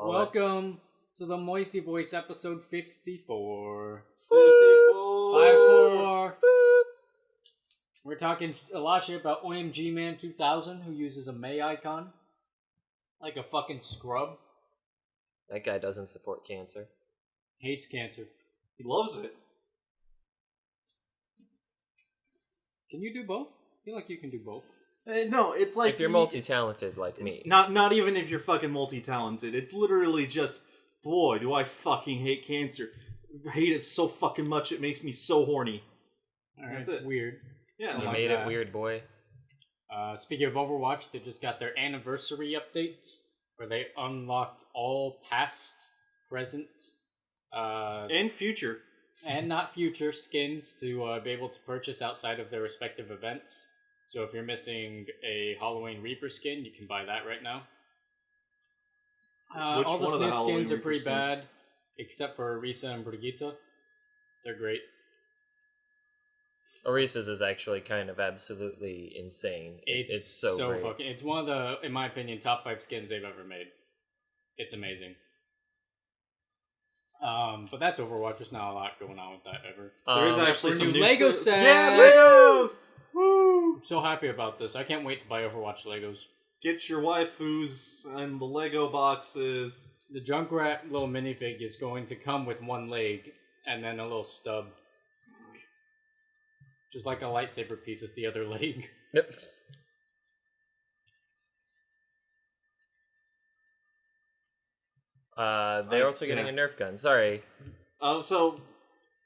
Welcome to the MoistyVoice episode 54. 54. We're talking a lot of shit about OMG Man 2000, who uses a May icon like a fucking scrub. That guy doesn't support cancer. Hates cancer. He loves it. Can you do both? I feel like you can do both. No, it's like If you're multi-talented like me. Not even if you're fucking multi-talented. It's literally just, boy, do I fucking hate cancer. I hate it so fucking much. It makes me so horny. Alright, That's it's it. weird. Yeah, You no, made it weird, boy. Speaking of Overwatch, they just got their anniversary updates where they unlocked all past, present, and future. and not future skins to be able to purchase outside of their respective events. So if you're missing a Halloween Reaper skin, you can buy that right now. Which all the one of the new Halloween skins are Reaper pretty skins? bad, except for Arisa and Brigitte. They're great. Orisa's is actually kind of absolutely insane. It's so great. fucking. It's one of the, in my opinion, top 5 skins they've ever made. It's amazing. But that's Overwatch. There's not a lot going on with that ever. There is actually for some new new Lego stuff. sets. Yeah, Legos! Woo! I'm so happy about this. I can't wait to buy Overwatch Legos. Get your waifus and the Lego boxes. The Junkrat little minifig is going to come with one leg and then a little stub. Just like a lightsaber piece is the other leg. Yep. They're also getting a Nerf gun. Sorry. So,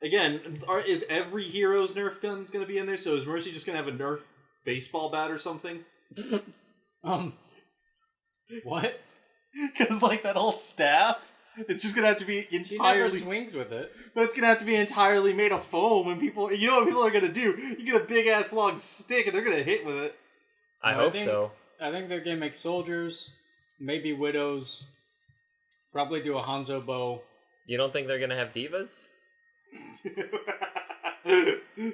again, is every hero's Nerf guns going to be in there? So is Mercy just going to have a Nerf baseball bat or something? What? Because, like, that whole staff, it's just going to have to be She never entirely... swings with it. But it's going to have to be entirely made of foam, and people... You know what people are going to do? You get a big-ass long stick, and they're going to hit with it. I No, hope think- so. I think they're going to make soldiers, maybe widows, probably do a Hanzo bow. You don't think they're gonna have divas?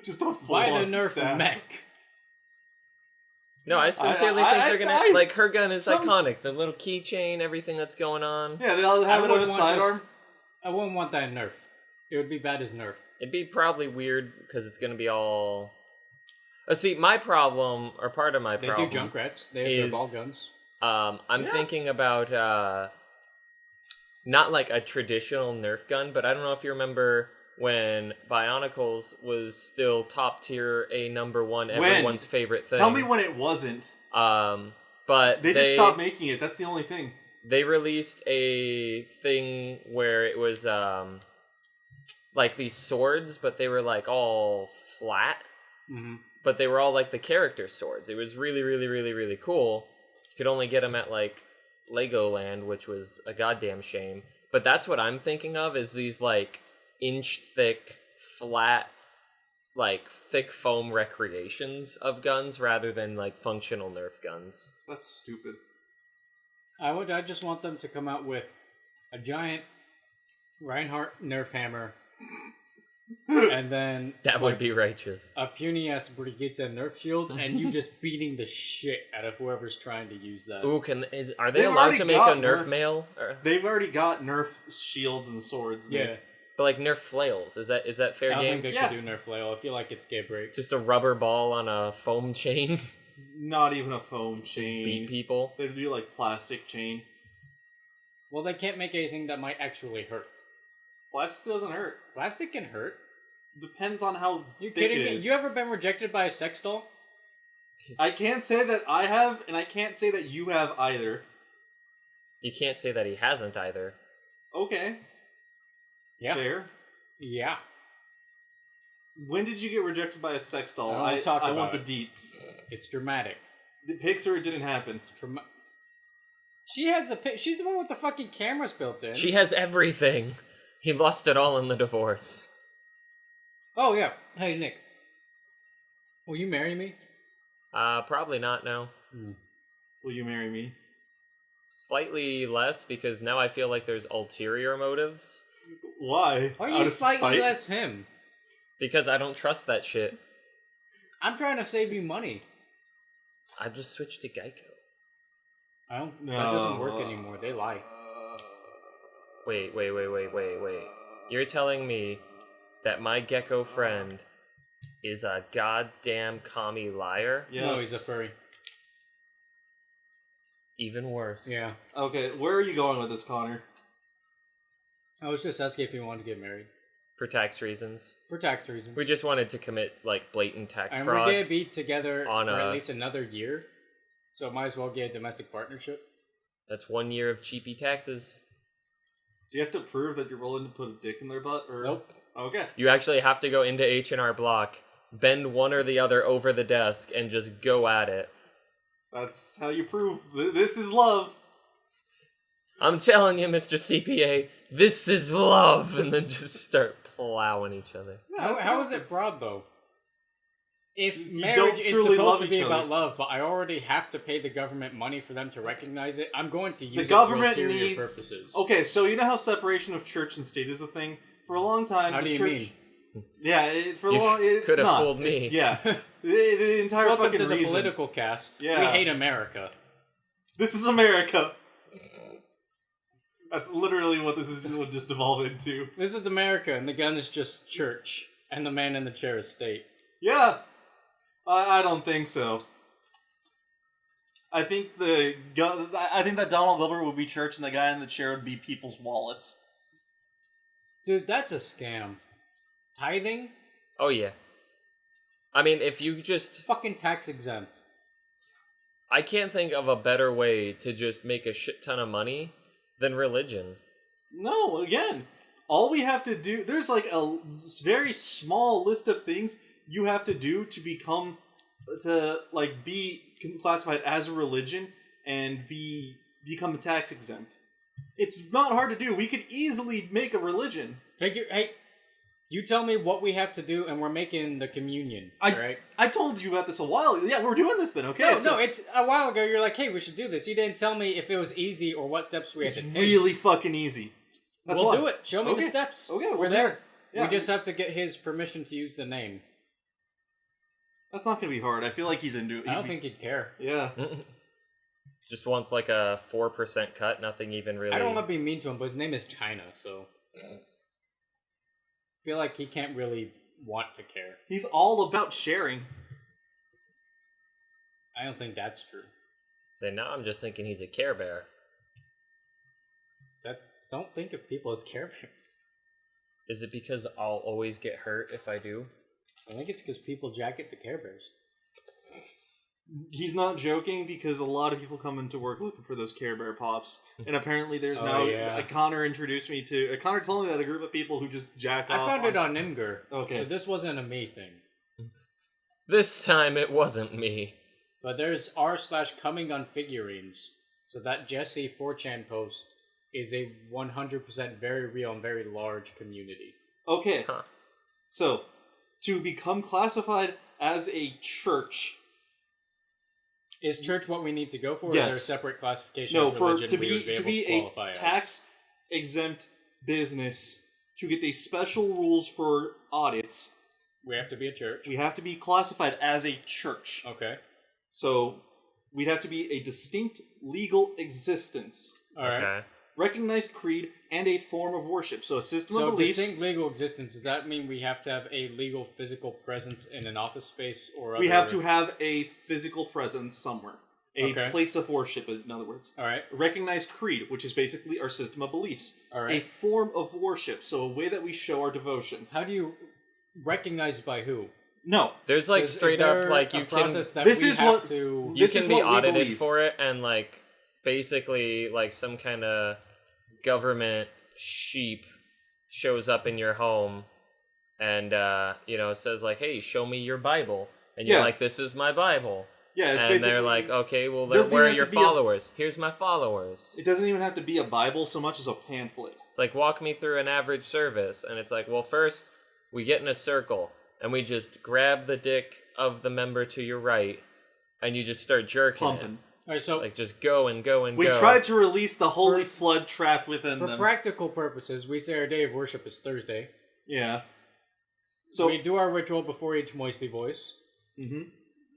Just a Buy full-on the Nerf staff. mech. No, I sincerely think they're gonna... like, her gun is some- iconic. The little keychain, everything that's going on. Yeah, they'll have it on a wouldn't want sidearm. just- I wouldn't want that in Nerf. It would be bad as Nerf. It'd be probably weird, because it's gonna be all... see, my problem, or part of my They problem... do Junkrats. They have their is- ball guns. I'm thinking about not like a traditional Nerf gun, but I don't know if you remember when Bionicles was still top tier, #1, everyone's favorite thing. Tell me when it wasn't. But They just stopped making it. That's the only thing. They released a thing where it was like these swords, but they were like all flat. Mm-hmm. But they were all like the character swords. It was really, really, really, really cool. You could only get them at like Legoland, which was a goddamn shame. But that's what I'm thinking of, is these like inch thick, flat, like thick foam recreations of guns rather than like functional Nerf guns. That's stupid. I just want them to come out with a giant Reinhardt Nerf hammer, and then That would be righteous. a puny ass Brigitte Nerf shield, and you just beating the shit out of whoever's trying to use that. Ooh, are they They've allowed already to make a got Nerf Nerf. mail? They've already got Nerf shields and swords. Yeah, But like Nerf flails, is that fair I don't game? think they Yeah. could do Nerf flail. I feel like it's gay break. Just a rubber ball on a foam chain, Not even a foam just chain. beat people. They do like plastic chain. Well, they can't make anything that might actually hurt. Plastic doesn't hurt. Plastic can hurt. Depends on how You thick kidding it me? is. You ever been rejected by a sex doll? I can't say that I have, and I can't say that you have either. You can't say that he hasn't either. Okay, Yeah. fair. Yeah. When did you get rejected by a sex doll? I don't talk I about want the it. deets. It's dramatic. The pics or it didn't happen. She has she's the one with the fucking cameras built in. She has everything. He lost it all in the divorce. Oh yeah. Hey Nick. Will you marry me? Probably not, no. Will you marry me? Slightly less, because now I feel like there's ulterior motives. Why? Why are Out you of slightly spite? less him? Because I don't trust that shit. I'm trying to save you money. I just switched to Geico. I don't. No. That doesn't work anymore. They lie. Wait. You're telling me that my gecko friend is a goddamn commie liar? Yes. No, he's a furry. Even worse. Yeah. Okay, where are you going with this, Connor? I was just asking if he wanted to get married. For tax reasons. For tax reasons. We just wanted to commit, like, blatant tax And fraud. we're going to be together on for at least another year. So might as well get a domestic partnership. That's 1 year of cheapy taxes. Do you have to prove that you're willing to put a dick in their butt? Or... Nope. Okay. You actually have to go into H&R Block, bend one or the other over the desk, and just go at it. That's how you prove this is love. I'm telling you, Mr. CPA, this is love, and then just start plowing each other. How is it fraud, though? If You marriage don't is truly supposed love to be each other. about love, but I already have to pay the government money for them to recognize it, I'm going to use The it government for ulterior needs... purposes. Okay, so you know how separation of church and state is a thing? For a long time, How the do you church... mean? Yeah, it's could have not. fooled me. Yeah. the entire Welcome fucking to the reason. political cast. Yeah. We hate America. This is America. That's literally what this would just evolve into. This is America, and the gun is just church, and the man in the chair is state. Yeah. I don't think so. I think that Donald Glover would be church and the guy in the chair would be people's wallets. Dude, that's a scam. Tithing? Oh, yeah. I mean, if you just... Fucking tax exempt. I can't think of a better way to just make a shit ton of money than religion. No, again, all we have to do, there's like a very small list of things you have to do to be classified as a religion and become tax exempt. It's not hard to do. We could easily make a religion. Hey, you tell me what we have to do, and we're making the communion. Right? I told you about this a while ago. Yeah, we're doing this then, okay? No, it's a while ago. You're like, hey, we should do this. You didn't tell me if it was easy or what steps we had to It's take. really fucking easy. We'll do it. Show me Okay. the steps. Okay, we're we'll do there. it. Yeah. We just have to get his permission to use the name. That's not going to be hard. I feel like he's into it. I don't think he'd care. Yeah. Just wants like a 4% cut, nothing even really... I don't want to be mean to him, but his name is China, so... I feel like he can't really want to care. He's all about sharing. I don't think that's true. So now I'm just thinking he's a Care Bear. Don't think of people as Care Bears. Is it because I'll always get hurt if I do? I think it's because people jacket to Care Bears. He's not joking because a lot of people come into work looking for those Care Bear pops. And apparently there's Connor introduced me to... Connor told me about a group of people who just jack off. I found it on Imgur. Okay. So this wasn't a me thing. This time it wasn't me. But there's r/coming on figurines. So that Jesse 4chan post is a 100% very real and very large community. Okay. Huh. So, to become classified as a church... Is church what we need to go for? Or Yes. is there a separate classification No, of for religion to we would be able to a qualify as? tax-exempt business, to get the special rules for audits, We have to be a church. we have to be classified as a church. Okay. So, we'd have to be a distinct legal existence, Alright. Okay. recognized creed, and a form of worship. So, a system So of beliefs... distinct legal existence, does that mean we have to have a legal physical presence in an office space or We other... have to have a physical presence somewhere. A Okay. place of worship, in other words. Alright. A recognized creed, which is basically our system of beliefs. Alright. A form of worship, so a way that we show our devotion. How do you recognize by who? No. There's like Is straight there up like a you can process that This we is have what- to... you This can is be what we audited believe. for it, and like basically like some kind of government sheep shows up in your home and says like, hey, show me your Bible, and you're Yeah. like, this is my Bible. Yeah, it's And basically... they're like, okay, well, Doesn't where are even your have to be a- followers? Here's my followers. It doesn't even have to be a Bible so much as a pamphlet. It's like, walk me through an average service. And it's like, well, first, we get in a circle, and we just grab the dick of the member to your right, and you just start jerking Pumping. Alright, so it. Like, just go and go and We go. tried to release the holy flood trapped within for them. practical purposes, we say our day of worship is Thursday. Yeah. So... We do our ritual before each MoistyVoice. Mhm.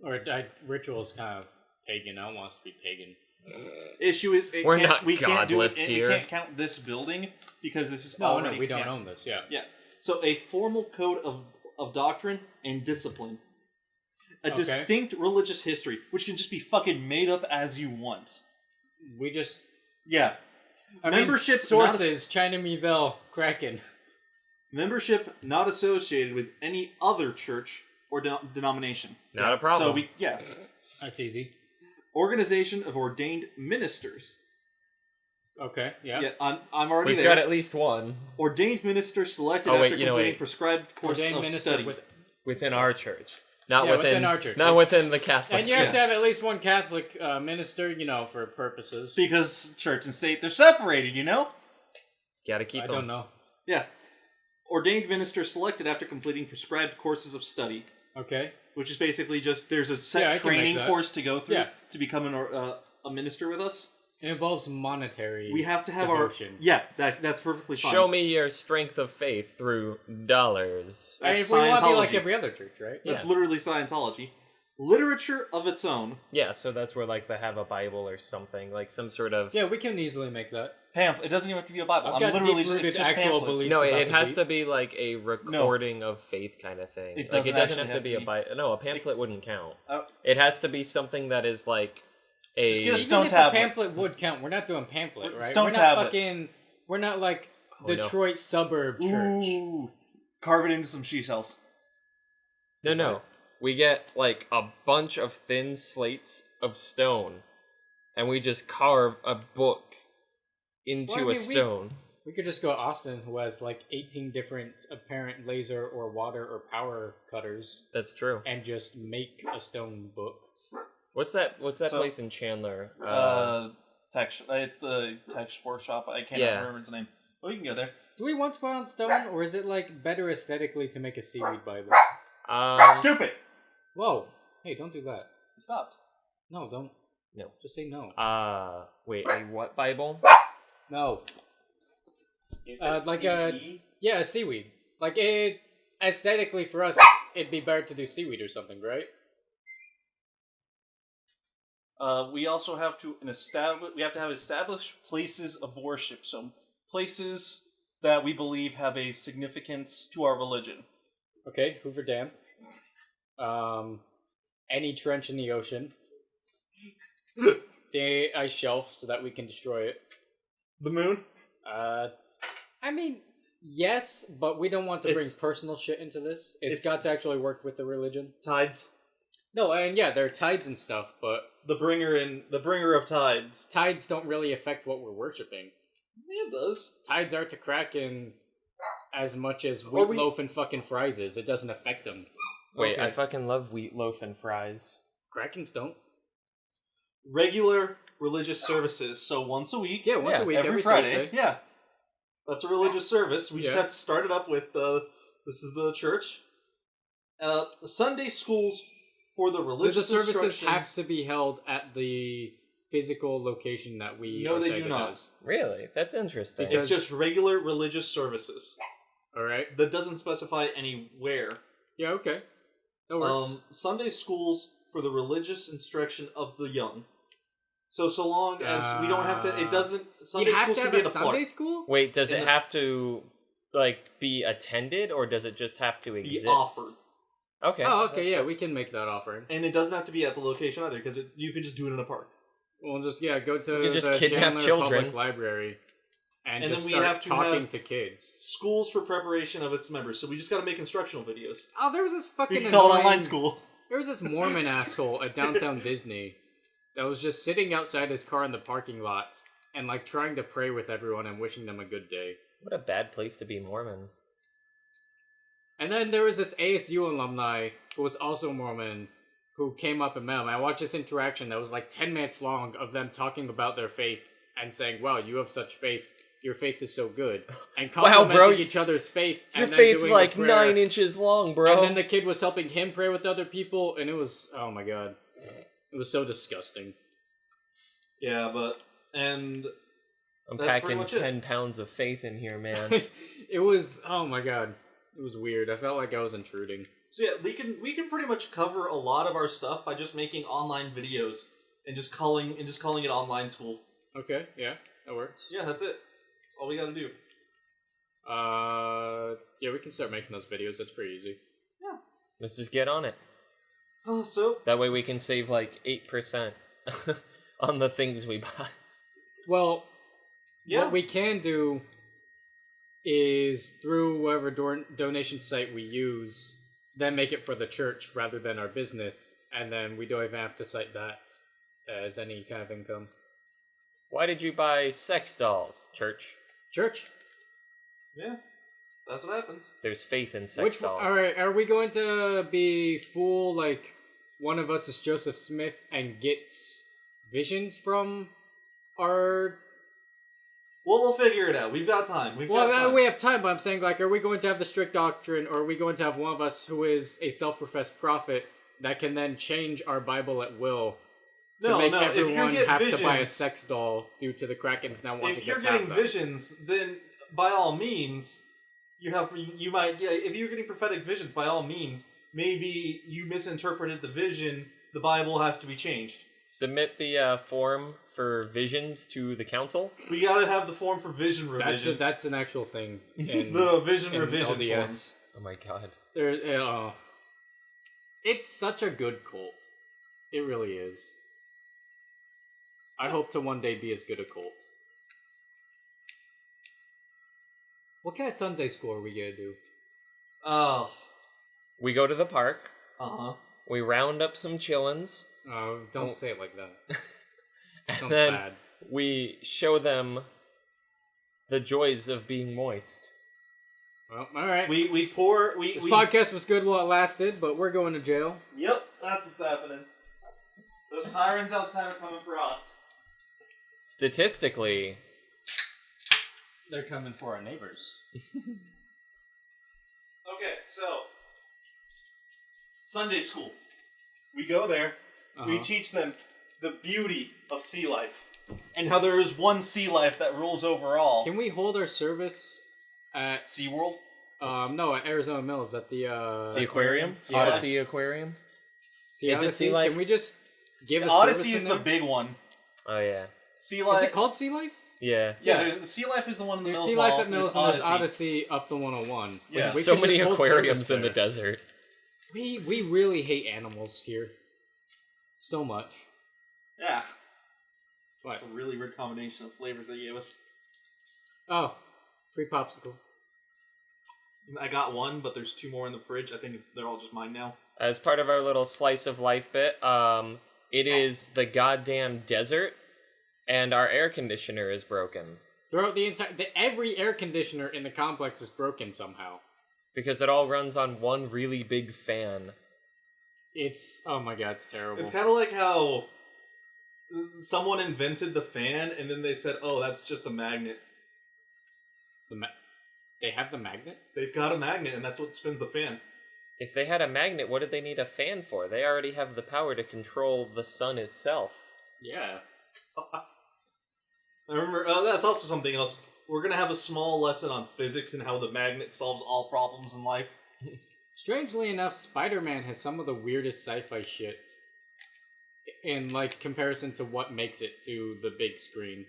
Or ritual is kind of pagan. I don't want us to be pagan. Issue is We're can't, not we can't do it, godless here. We can't count this building because this is No, already... we don't own this, yeah. Yeah. So a formal code of doctrine and discipline. A distinct religious history, which can just be fucking made up as you want. We just... Yeah. Membership sources, China Mivel, Kraken. Membership not associated with any other church or denomination. Not a problem. So That's easy. Organization of ordained ministers. Okay, yeah. Yeah, I'm already We've there. got at least one. Ordained minister selected after completing prescribed course ordained of minister study. Within our church. Not Yeah, within our church. Not within the Catholic And you Church. have to have at least one Catholic minister, for purposes. Because church and state, they're separated, you know? Gotta keep them. I don't know. Yeah. Ordained minister selected after completing prescribed courses of study. Okay. Which is basically just, there's a set training course to go through to become a minister with us. It involves monetary We have to have devotion. that's perfectly fine. Show me your strength of faith through dollars. I mean, That's if we want to be like Scientology. every other church, right? That's literally Scientology. Literature of its own. Yeah, so that's where like they have a Bible or something, like some sort of Yeah, we can easily make that. Pamphlet. It doesn't even have to be a Bible. I've got literally deep-rooted it's just actual pamphlets. beliefs. No, about it the has deep. to be like a recording of faith kind of thing. It Like doesn't it doesn't actually have to have be to a be- Bible. No, a pamphlet wouldn't count. Oh. It has to be something that is like a Just get a Even stone if tablet. a pamphlet would count, we're not doing pamphlet, right? Stone we're not tablet. fucking. We're not like Oh, no. Detroit suburb church. Ooh. Carve it into some she shells. No. We get like a bunch of thin slates of stone, and we just carve a book into Well, I mean, a stone. We could just go to Austin, who has like 18 different apparent laser or water or power cutters, That's true. and just make a stone book. What's that So- place in Chandler? It's the tech sport shop. I can't Yeah. remember its name. Well, you can go there. Do we want to put on stone, or is it like better aesthetically to make a seaweed Bible? Stupid! Whoa! Hey, don't do that. Stopped. No, don't. No. Just say no. Wait, a what Bible? No. You Like a seaweed. Like it aesthetically for us, it'd be better to do seaweed or something, right? We also have to have established places of worship. So places that we believe have a significance to our religion. Okay, Hoover Dam. Any trench in the ocean. The ice shelf so that we can destroy it. The moon? I mean, yes, but we don't want to bring It's- personal shit into this. It's it's- got to actually work with the religion. Tides. No, and yeah, there are tides and stuff, but The bringer of tides. tides don't really affect what we're worshipping. Yeah, it does. Tides are to Kraken as much as Or wheat we- loaf and fucking fries is. It doesn't affect them. Wait, I Okay. fucking love wheat loaf and fries. Krakens don't. Regular religious services. So once a week. Yeah, once a week, every Friday. Thursday. Yeah. That's a religious service. We just Yeah. have to start it up with this is the church. Sunday schools for the So religious the services instructions. have to be held at the physical location that we No, are they saying do it not. is. Really? That's interesting. Because- It's just regular religious services. Alright. That doesn't specify anywhere. Yeah, okay. That works. Sunday schools for the religious instruction of the young. So long as we don't have to, it doesn't. Sunday you have schools to can have be a in a Sunday park. school? Wait, does in it the- have to like be attended, or does it just have to Be exist? offered, Okay. Oh, okay, yeah, we can make that offering. and it doesn't have to be at the location either, because you can just do it in a park. We'll just, go to You can just the kidnap Chandler children. Public Library and And just then we start have to talking have- to kids. Schools for preparation of its members. So we just got to make instructional videos. Oh, there was this fucking We can call it annoying- online school. There was this Mormon asshole at downtown Disney that was just sitting outside his car in the parking lot and like trying to pray with everyone and wishing them a good day. What a bad place to be Mormon. And then there was this ASU alumni who was also Mormon who came up and met him. I watched this interaction that was like 10 minutes long of them talking about their faith and saying, wow, you have such faith. Your faith is so good. And Wow, complimenting bro. each other's faith. Your and then faith's doing a like prayer. 9 inches long, bro. And then the kid was helping him pray with other people, and it was, oh my god. It was so disgusting. Yeah, I'm that's packing pretty much it. 10 pounds of faith in here, man. It was, oh my god. It was weird. I felt like I was intruding. So yeah, we can pretty much cover a lot of our stuff by just making online videos and just calling it online school. Okay, yeah, that works. Yeah, that's it. That's all we got to do. Yeah, we can start making those videos. That's pretty easy. Yeah. Let's just get on it. So That way we can save like 8% on the things we buy. Well, yeah, what we can do is through whatever donation site we use, then make it for the church rather than our business, and then we don't even have to cite that as any kind of income. Why did you buy sex dolls, church? Church? yeah, that's what happens. There's faith in sex dolls. Alright, are we going to be full, like, one of us is Joseph Smith and gets visions from our... Well, we'll figure it out. We've got time. We have time, but I'm saying, like, are we going to have the strict doctrine, or are we going to have one of us who is a self-professed prophet that can then change our Bible at will to make everyone have to buy a sex doll due to the Krakens now wanting to If you're getting visions, then by all means, you might get. If you're getting prophetic visions, by all means, maybe you misinterpreted the vision. The Bible has to be changed. Submit the form for visions to the council. We gotta have the form for vision revision. That's an actual thing. In, the vision in revision LDS. Oh my god. It's such a good cult. It really is. I hope to one day be as good a cult. What kind of Sunday school are we gonna do? Oh. We go to the park. Uh-huh. We round up some chillins. Oh, don't say it like that. And Sounds then bad. we show them the joys of being moist. Well, alright. This podcast was good while it lasted, but we're going to jail. Yep, that's what's happening. Those sirens outside are coming for us. Statistically, They're coming for our neighbors. Okay, so Sunday school. We go there. We teach them the beauty of sea life and how there is one sea life that rules over all. Can we hold our service at SeaWorld? no, at Arizona Mills at the aquarium? Yeah. Odyssey Aquarium? Sea Is it Odyssey? Sea Life? Can we just give a Odyssey service is in the there? big one. Oh, yeah. Sea Life. Is it called Sea Life? Yeah. Yeah, the Sea Life is the one in the There's Mills Sea Mall. Life at Mills and there's Odyssey. Odyssey up the 101. Yeah. There's We so could many just hold aquariums service in the there. desert. We really hate animals here. So much. Yeah. What? It's a really weird combination of flavors they gave us. Oh, free popsicle. I got one, but there's two more in the fridge. I think they're all just mine now. As part of our little slice of life bit, it is the goddamn desert, and our air conditioner is broken. Throughout the entire... every air conditioner in the complex is broken somehow. Because it all runs on one really big fan. It's... oh my god, it's terrible. It's kind of like how someone invented the fan, and then they said, oh, that's just a magnet. They have the magnet? They've got a magnet, and that's what spins the fan. If they had a magnet, what did they need a fan for? They already have the power to control the sun itself. Yeah. I remember, that's also something else. We're going to have a small lesson on physics and how the magnet solves all problems in life. Strangely enough, SpiderMan has some of the weirdest sci-fi shit in, like, comparison to what makes it to the big screen.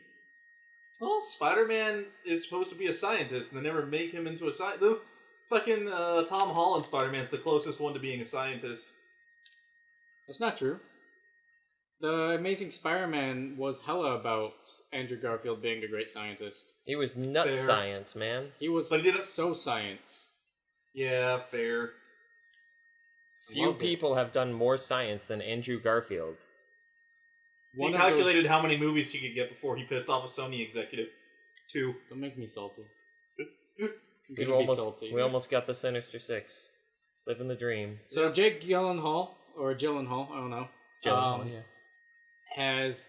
Well, Spider-Man is supposed to be a scientist, and they never make him into a scientist. The fucking Tom Holland Spider-Man's the closest one to being a scientist. That's not true. The Amazing Spider-Man was hella about Andrew Garfield being a great scientist. He was nut Fair. science, man. He was But he didn't- so science. Yeah, fair. Few Loved it. people have done more science than Andrew Garfield. He calculated how many movies he could get before he pissed off a Sony executive. 2. Don't make me salty. We almost got the Sinister Six. Living the dream. So Jake Gyllenhaal, or Gyllenhaal, I don't know. Yeah. Has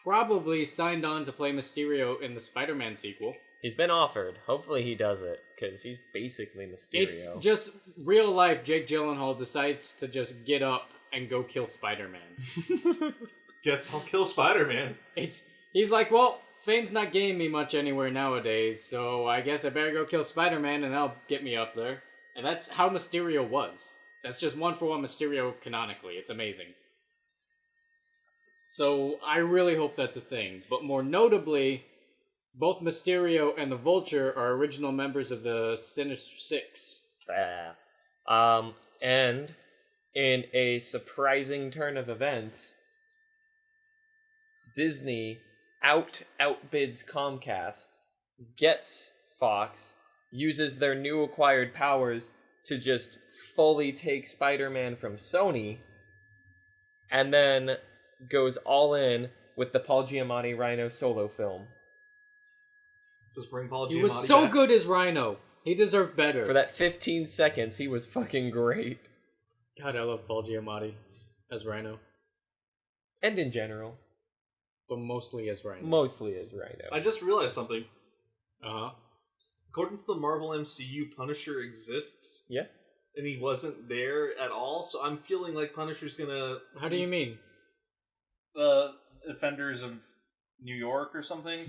probably signed on to play Mysterio in the Spider-Man sequel. He's been offered. Hopefully he does it, because he's basically Mysterio. It's just real life Jake Gyllenhaal decides to just get up and go kill Spider-Man. Guess I'll kill Spider-Man. He's like, well, fame's not getting me much anywhere nowadays, so I guess I better go kill Spider-Man and that'll get me up there. And that's how Mysterio was. That's just one for one Mysterio canonically. It's amazing. So I really hope that's a thing. But more notably, both Mysterio and the Vulture are original members of the Sinister Six. And in a surprising turn of events, Disney outbids Comcast, gets Fox, uses their new acquired powers to just fully take Spider-Man from Sony, and then goes all in with the Paul Giamatti Rhino solo film. Just bring Paul Giamatti He was so back. good as Rhino. He deserved better. For that 15 seconds, he was fucking great. God, I love Paul Giamatti as Rhino. And in general. But mostly as Rhino. Mostly as Rhino. I just realized something. Uh-huh. According to the Marvel MCU, Punisher exists. Yeah. And he wasn't there at all, so I'm feeling like Punisher's gonna... How do you mean? Defenders of New York or something?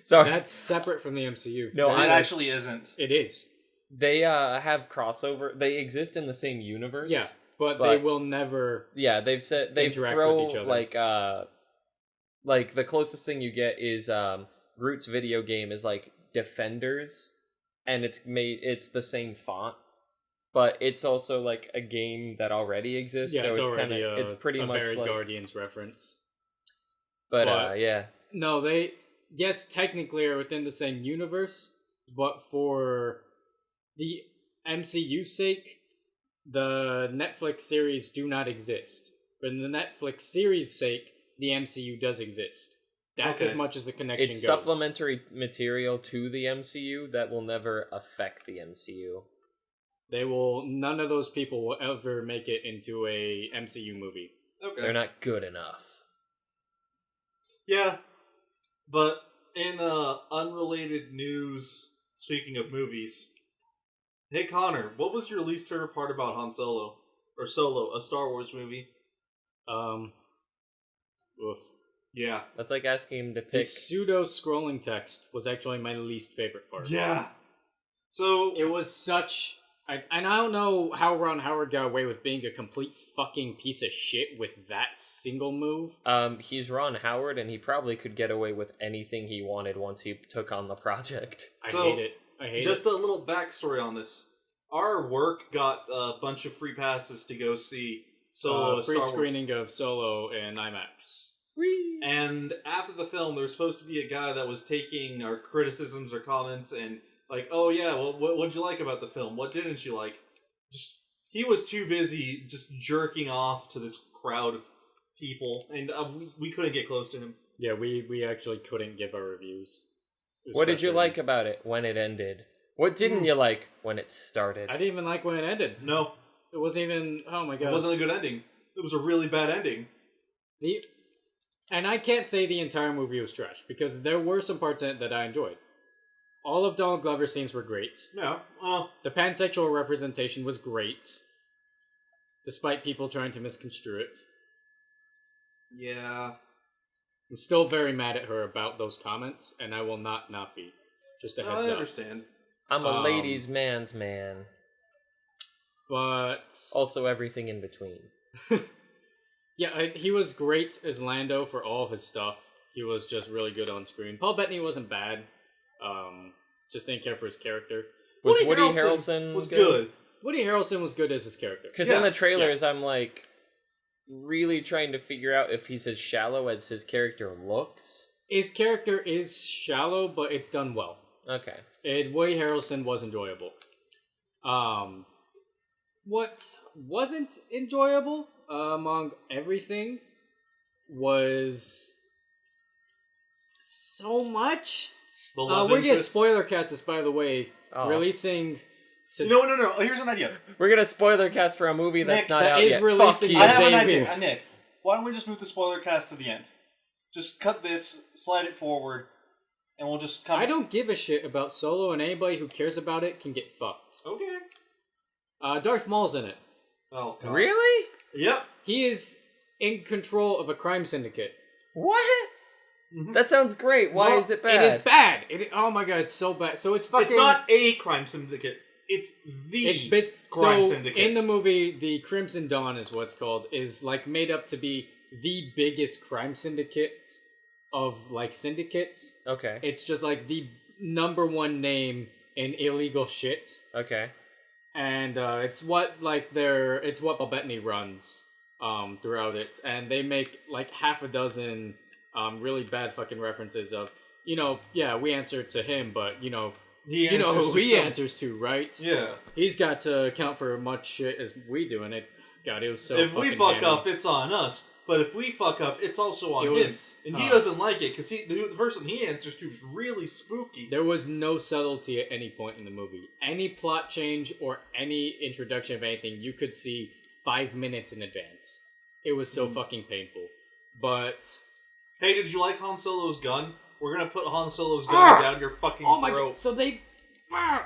Sorry. That's separate from the MCU. No, it I actually isn't. It is. They have crossover. They exist in the same universe. Yeah, but they will never... Yeah, they've said they've interact thrown with each other. like the closest thing you get is Groot's video game is like Defenders, and it's the same font, but it's also like a game that already exists. Yeah, so it's it's already kind of it's pretty a much very like Guardians reference. But yeah. No, they... Yes, technically are within the same universe, but for the MCU's sake, the Netflix series do not exist. For the Netflix series' sake, the MCU does exist. That's Okay. as much as the connection It's goes. supplementary material to the MCU that will never affect the MCU. None of those people will ever make it into a MCU movie. Okay. They're not good enough. Yeah, but in unrelated news, speaking of movies, hey Connor, what was your least favorite part about Han Solo? Or Solo, a Star Wars movie? Oof. Yeah. That's like asking him to The pick. pseudo-scrolling text was actually my least favorite part. Yeah. So It was such... and I don't know how Ron Howard got away with being a complete fucking piece of shit with that single move. He's Ron Howard, and he probably could get away with anything he wanted once he took on the project. I So, hate it. I hate just it. a little backstory on this. Our work got a bunch of free passes to go see Solo, a Star Free Wars. screening of Solo in IMAX. And after the film, there was supposed to be a guy that was taking our criticisms or comments and like, oh yeah, well, what'd you like about the film? What didn't you like? Just he was too busy just jerking off to this crowd of people, and we couldn't get close to him. Yeah, we actually couldn't give our reviews. What did you like about it when it ended? What didn't you like when it started? I didn't even like when it ended. No, It wasn't even... Oh my god. it wasn't a good ending. It was a really bad ending. And I can't say the entire movie was trash, because there were some parts in it that I enjoyed. All of Donald Glover's scenes were great. Yeah. The pansexual representation was great, despite people trying to misconstrue it. Yeah. I'm still very mad at her about those comments, and I will not be. Just a No, heads I up. understand. I'm a ladies' man's man. But... Also everything in between. Yeah, he was great as Lando for all of his stuff. He was just really good on screen. Paul Bettany wasn't bad. Just didn't care for his character. Was Woody Harrelson was good. Woody Harrelson was good as his character. Because in the trailers, I'm like really trying to figure out if he's as shallow as his character looks. His character is shallow, but it's done well. Okay. Woody Harrelson was enjoyable. What wasn't enjoyable among everything was so much. We're gonna spoiler cast this, by the way. Oh. Releasing. No. Here's an idea. We're gonna spoiler cast for a movie that's Nick, not that out is yet. releasing Fuck you. I have an debut. idea. Nick, why don't we just move the spoiler cast to the end? Just cut this, slide it forward, and we'll just come... I don't give a shit about Solo, and anybody who cares about it can get fucked. Okay. Darth Maul's in it. Oh, God. Really? Yep. He is in control of a crime syndicate. What? Mhm. That sounds great. Why is it bad? It is bad. Oh my god, it's so bad. So it's fucking... It's not a crime syndicate. It's the crime syndicate. In the movie, the Crimson Dawn is what it's called, is like made up to be the biggest crime syndicate of like syndicates. Okay. It's just like the number one name in illegal shit. Okay. And it's what Paul Bettany runs throughout it, and they make like half a dozen really bad fucking references of, we answer to him, but you know who he answers to, right? Yeah. He's got to account for as much shit as we do, and it was so if fucking we fuck handy. up, it's on us. But if we fuck up, it's also on him. And he doesn't like it, because the person he answers to is really spooky. There was no subtlety at any point in the movie. Any plot change or any introduction of anything, you could see 5 minutes in advance. It was so fucking painful. But... Hey, did you like Han Solo's gun? We're gonna put Han Solo's gun down your fucking throat. Oh my god, so they...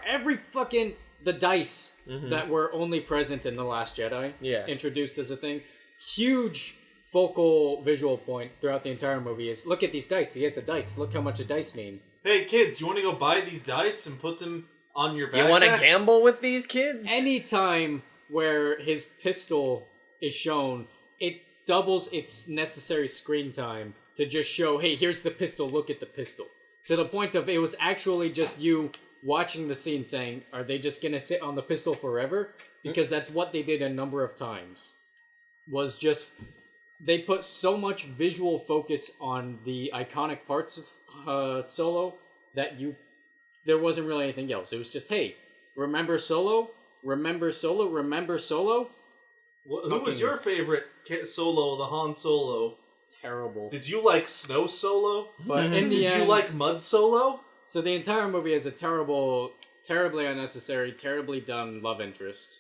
every fucking... The dice that were only present in The Last Jedi, introduced as a thing. Huge focal visual point throughout the entire movie is, look at these dice. He has a dice. Look how much a dice mean. Hey, kids, you want to go buy these dice and put them on your backpack? You want to gamble with these kids? Anytime where his pistol is shown, it doubles its necessary screen time to just show, hey, here's the pistol, look at the pistol. To the point of, it was actually just you watching the scene saying, are they just going to sit on the pistol forever? Because that's what they did a number of times. Was just... They put so much visual focus on the iconic parts of Solo that there wasn't really anything else. It was just, hey, remember Solo? Remember Solo? Remember Solo? Who was your favorite Solo, the Han Solo? Terrible. Did you like Snow Solo? But in the end... Did you like Mud Solo? So the entire movie is a terribly unnecessary, terribly done love interest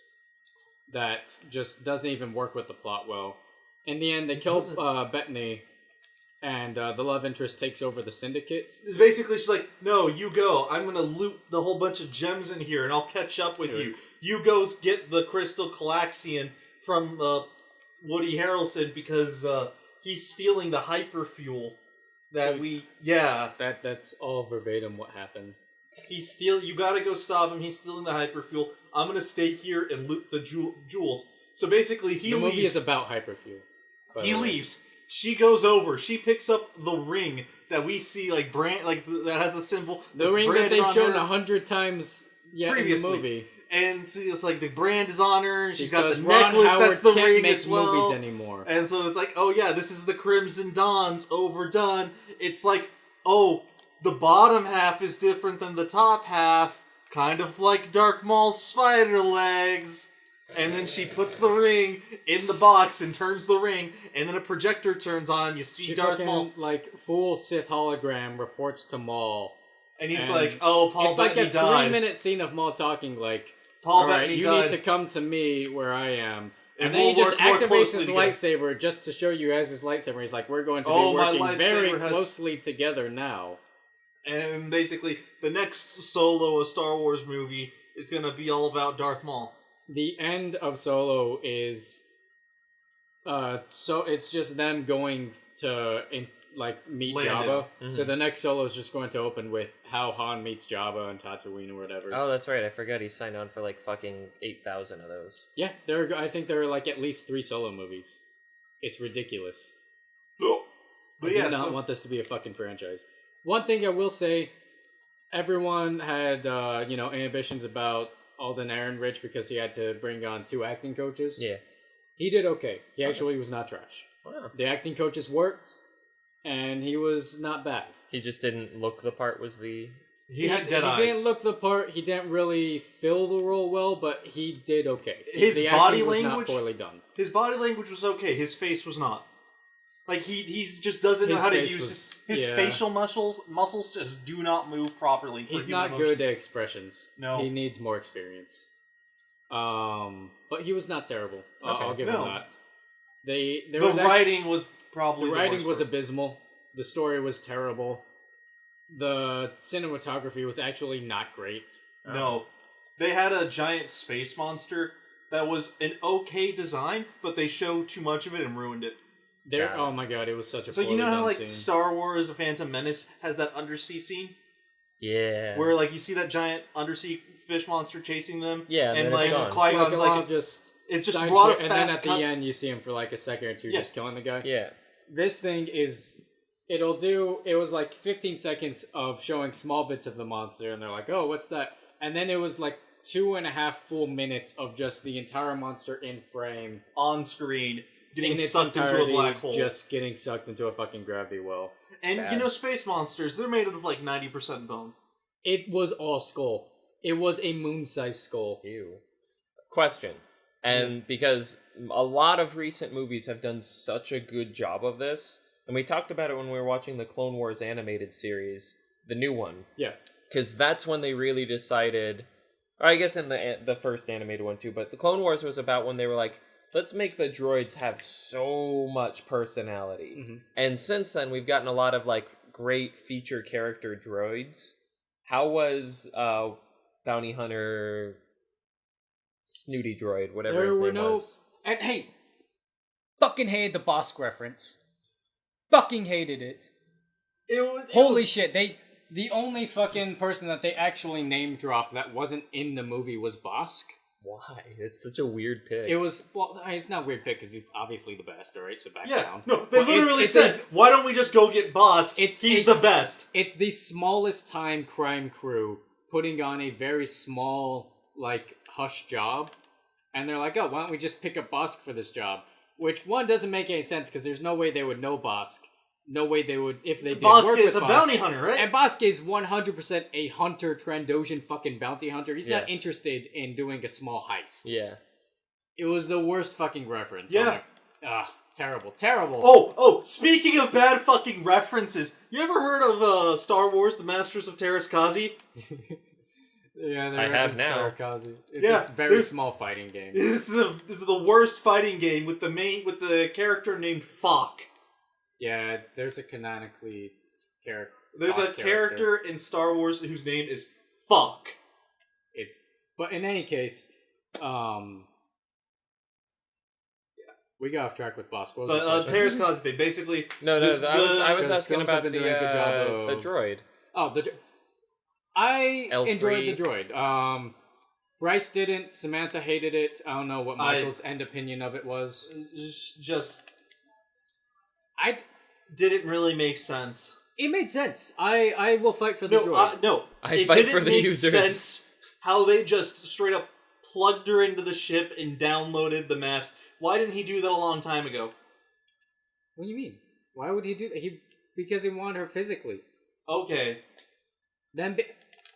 that just doesn't even work with the plot well. In the end, they kill Bettany, and the love interest takes over the syndicate. It's basically, she's like, no, you go. I'm going to loot the whole bunch of gems in here, and I'll catch up with you. You go get the Crystal Calaxian from Woody Harrelson, because he's stealing the hyperfuel that That's all verbatim what happened. You gotta go stop him. He's stealing the hyperfuel. I'm going to stay here and loot the jewels. So basically, he leaves. The movie is about hyperfuel. He leaves. She goes over. She picks up the ring that we see, that has the symbol. The ring that they've shown 100 times previously in the movie. And so it's like the brand is on her. She's got the Ron necklace Howard that's the can't ring make as well. Movies anymore. And so it's like, oh yeah, this is the Crimson Dawn's overdone. It's like, oh, the bottom half is different than the top half, kind of like Darth Maul's spider legs. And then she puts the ring in the box and turns the ring, and then a projector turns on. You see Darth Maul, full Sith hologram reports to Maul, and he's like, "Oh, Paul Bettany died." It's like a 3-minute scene of Maul talking, like, "Paul Bettany Bettany you died. need to come to me where I am." And then we'll he just activates his together. lightsaber just to show you as his lightsaber. He's like, "We're going to be working very closely together now." And basically, the next Solo, a Star Wars movie, is going to be all about Darth Maul. The end of Solo is, so it's just them going to meet Jabba. Mm-hmm. So the next Solo is just going to open with how Han meets Jabba and Tatooine or whatever. Oh, that's right. I forgot he signed on for fucking 8,000 of those. Yeah, I think there are at least 3 Solo movies. It's ridiculous. But I do not want this to be a fucking franchise. One thing I will say, everyone had ambitions about Alden Ehrenreich because he had to bring on 2 acting coaches. Yeah. He did okay. He actually was not trash. Wow. The acting coaches worked, and he was not bad. He just didn't look the part was the... He had dead eyes. He didn't look the part. He didn't really fill the role well, but he did okay. His the body acting was language not poorly done. His body language was okay. His face was not. He just doesn't know how to use his facial muscles just do not move properly. He's not good at expressions. No. He needs more experience. But he was not terrible. I'll give him that. The writing was probably the writing was abysmal. The story was terrible. The cinematography was actually not great. No. They had a giant space monster that was an okay design, but they showed too much of it and ruined it. Oh my god, it was such a So you know how scene. Star Wars: A Phantom Menace has that undersea scene? Yeah. Where you see that giant undersea fish monster chasing them? Yeah, and Qui-Gon's just It's just side a lot shit, of and then fast at the cuts. end you see him for like a second or two Yeah. just killing the guy. Yeah. This thing is... It was like 15 seconds of showing small bits of the monster, and they're like, oh, what's that? And then it was like 2.5 full minutes of just the entire monster in frame. On screen, getting in its sucked into a entirety, black hole. Just getting sucked into a fucking gravity well. And Bad. you know, space monsters, they're made of like 90% bone. It was all skull. It was a moon-sized skull. Ew. Question. And because a lot of recent movies have done such a good job of this, and we talked about it when we were watching the Clone Wars animated series, the new one. Yeah. Because that's when they really decided, or I guess in the first animated one too, but the Clone Wars was about when they were like, let's make the droids have so much personality. Mm-hmm. And since then, we've gotten a lot of like great feature character droids. How was Bounty Hunter Snooty Droid, whatever his name was? And hey, fucking hated the Bosk reference. Fucking hated it. Holy shit! The only fucking person that they actually name dropped that wasn't in the movie was Bosk. Why? It's such a weird pick. It was it's not a weird pick because he's obviously the best, alright? So back Yeah, down. no, they But literally it's said, why don't we just go get Bosk? He's the best. It's the smallest time crime crew putting on a very small, like, hush job. And they're like, oh, why don't we just pick up Bosk for this job? Which, one, doesn't make any sense, because there's no way they would know Bosk. No way they would, if they did Bosk work is with a Bosk. bounty hunter, right? And Bosk is 100% a hunter, Trandoshan fucking bounty hunter. He's not Yeah. interested in doing a small heist. Yeah. It was the worst fucking reference. Yeah. Terrible, terrible. Oh, speaking of bad fucking references, you ever heard of Star Wars, The Masters of Terraskazi? Yeah, I have now. It's Yeah, a very there's- small fighting game. This is the worst fighting game with the character named Fok. Yeah, there's a canonically character. There's a character in Star Wars whose name is Fok. But in any case, we got off track with Bosk. What was But the question? Terraskazi, they basically No, This- I was because asking films about have been doing a good job of- the droid. Oh, I L3. enjoyed the droid. Bryce didn't. Samantha hated it. I don't know what Michael's end opinion of it was. just I didn't really make sense. It made sense. I will fight for the droid. No, I it fight didn't for the make users. sense how they just straight up plugged her into the ship and downloaded the maps. Why didn't he do that a long time ago? What do you mean? Why would he do that? Because he wanted her physically. Okay. Then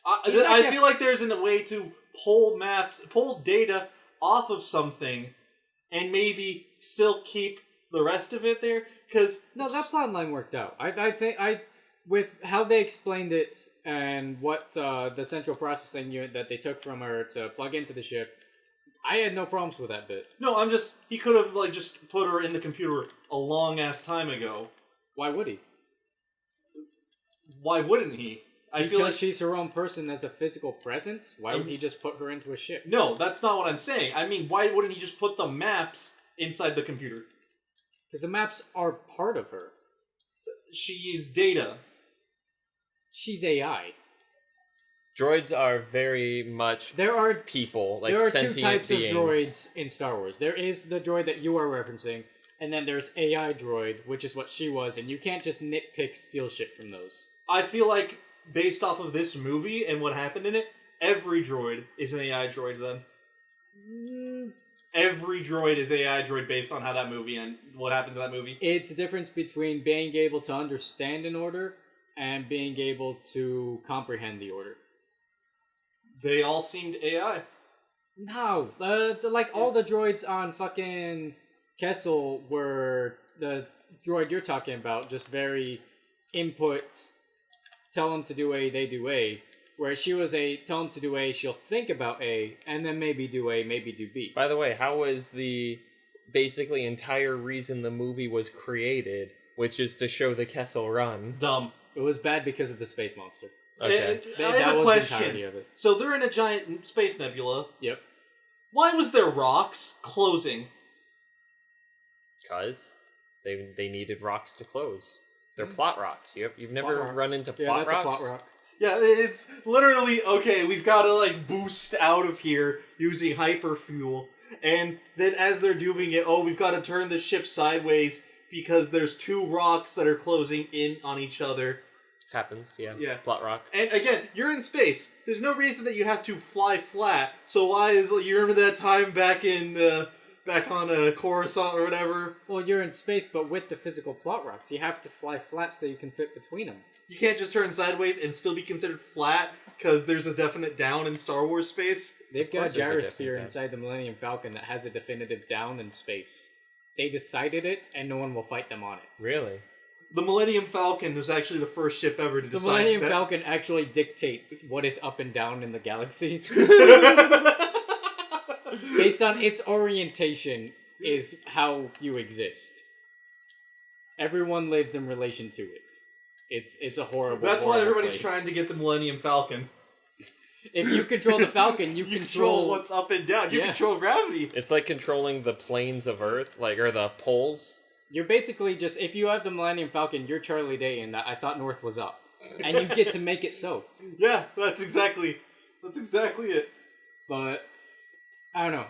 I feel like there's a way to pull data off of something, and maybe still keep the rest of it there. Because no, that plot line worked out. I think with how they explained it and what the central processing unit that they took from her to plug into the ship, I had no problems with that bit. No, he could have just put her in the computer a long ass time ago. Why would he? Why wouldn't he? I feel like she's her own person as a physical presence. Why would he just put her into a ship? No, that's not what I'm saying. I mean, why wouldn't he just put the maps inside the computer? Because the maps are part of her. She is data. She's AI. Droids are very much There are people, like there are two sentient types beings. of droids in Star Wars. There is the droid that you are referencing, and then there's AI droid, which is what she was, and you can't just nitpick steal shit from those. I feel like, based off of this movie and what happened in it, every droid is an AI droid then. Every droid is AI droid based on how that movie and what happens in that movie. It's a difference between being able to understand an order and being able to comprehend the order. They all seemed AI. No, like all the droids on fucking Kessel were the droid you're talking about, just very input, tell them to do A, they do A. Whereas she was tell them to do A, she'll think about A, and then maybe do A, maybe do B. By the way, how was the basically entire reason the movie was created, which is to show the Kessel Run? Dumb. It was bad because of the space monster. Okay. I have a was question. the entirety of it. So they're in a giant space nebula. Yep. Why was there rocks closing? Because they needed rocks to close. They're plot rocks. You've never Plot rocks. run into Yeah, plot that's rocks? a plot rock. Yeah, it's literally, okay, we've got to, boost out of here using hyperfuel. And then as they're doing it, we've got to turn the ship sideways because there's two rocks that are closing in on each other. Happens, yeah. Yeah. Plot rock. And again, you're in space. There's no reason that you have to fly flat. So why is, you remember that time back on Coruscant or whatever? Well, you're in space, but with the physical plot rocks. You have to fly flat so you can fit between them. You can't just turn sideways and still be considered flat because there's a definite down in Star Wars space. They've got a gyrosphere down. inside the Millennium Falcon that has a definitive down in space. They decided it, and no one will fight them on it. Really? The Millennium Falcon was actually the first ship ever to decide The Millennium that... Falcon actually dictates what is up and down in the galaxy. Based on its orientation is how you exist. Everyone lives in relation to it. It's a horrible. That's why everybody's place. trying to get the Millennium Falcon. If you control the Falcon, you control what's up and down. You control gravity. It's like controlling the planes of Earth, or the poles. You're basically just, if you have the Millennium Falcon, you're Charlie Day, and I thought North was up, and you get to make it so. Yeah, that's exactly it. But I don't know.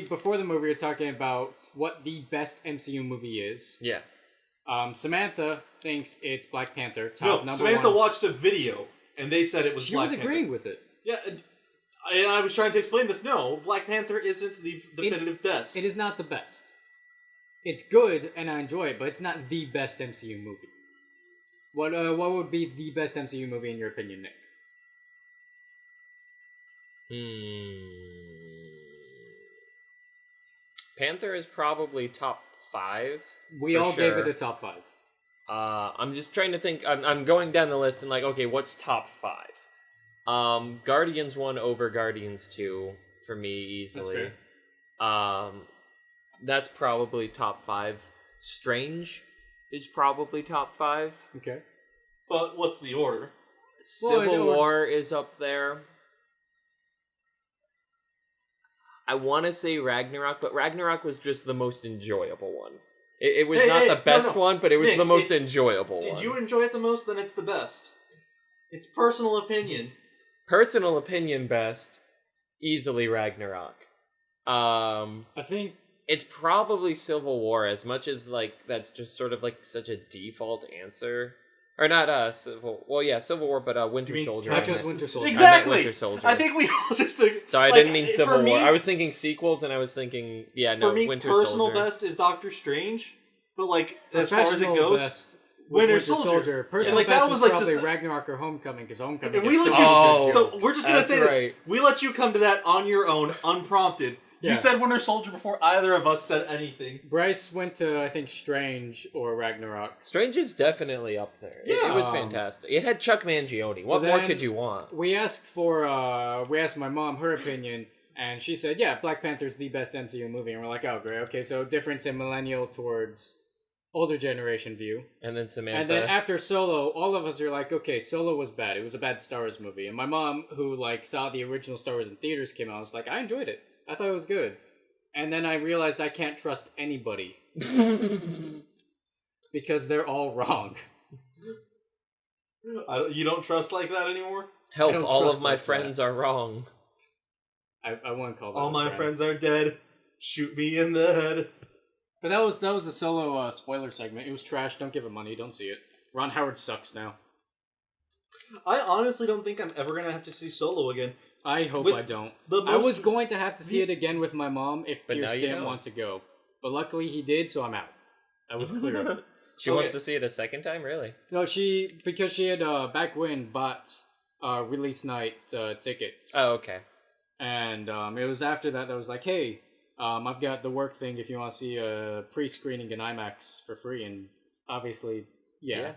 Before the movie, we were talking about what the best MCU movie is. Yeah. Samantha thinks it's Black Panther. Samantha watched a video, and they said it was Black Panther. She was agreeing with it. Yeah, and I was trying to explain this. No, Black Panther isn't the definitive best. It is not the best. It's good, and I enjoy it, but it's not the best MCU movie. What would be the best MCU movie in your opinion, Nick? Panther is probably top 5. We all gave it a top 5. I'm just trying to think. I'm going down the list and okay, what's top 5? Guardians 1 over Guardians 2 for me easily. That's fair. That's probably top 5. Strange is probably top 5. Okay. But what's the order? Civil War is up there. I want to say Ragnarok, but Ragnarok was just the most enjoyable one. It was not the best one, but it was the most enjoyable one. Did you enjoy it the most? Then it's the best. It's personal opinion. Personal opinion best. Easily Ragnarok. I think it's probably Civil War, as much as that's just sort of such a default answer. Or not Civil War, but Winter Soldier. Not just Winter Soldier. Exactly. Winter Soldier. I think we all just Sorry, I didn't mean Civil War. I was thinking sequels, and I was thinking Winter Soldier. For me, personal best is Doctor Strange, but as far as it goes, best Winter Soldier. Personal and, best that was probably Ragnarok or Homecoming, because Homecoming. And we let you. So we're just gonna say this. We let you come to that on your own, unprompted. Yeah. You said Winter Soldier before either of us said anything. Bryce went to, I think, Strange or Ragnarok. Strange is definitely up there. Yeah. It was fantastic. It had Chuck Mangione. What more could you want? We asked my mom her opinion, and she said, yeah, Black Panther's the best MCU movie. And we're like, oh, great. Okay, so difference in millennial towards older generation view. And then Samantha. And then after Solo, all of us are like, okay, Solo was bad. It was a bad Star Wars movie. And my mom, who saw the original Star Wars in theaters, came out, was like, I enjoyed it. I thought it was good. And then I realized I can't trust anybody. Because they're all wrong. You don't trust like that anymore? Help, all of my friends are wrong. I won't call that all my friends are dead. Shoot me in the head. But that was the Solo spoiler segment. It was trash. Don't give it money. Don't see it. Ron Howard sucks now. I honestly don't think I'm ever going to have to see Solo again. I hope I don't. I was going to have to see it again with my mom if Pierce didn't want to go. But luckily he did, so I'm out. I was clear of it. She wants to see it a second time, really? No, because she had back when bought release night tickets. Oh, okay. And it was after that I was like, hey, I've got the work thing if you want to see a pre-screening in IMAX for free. And obviously, yeah.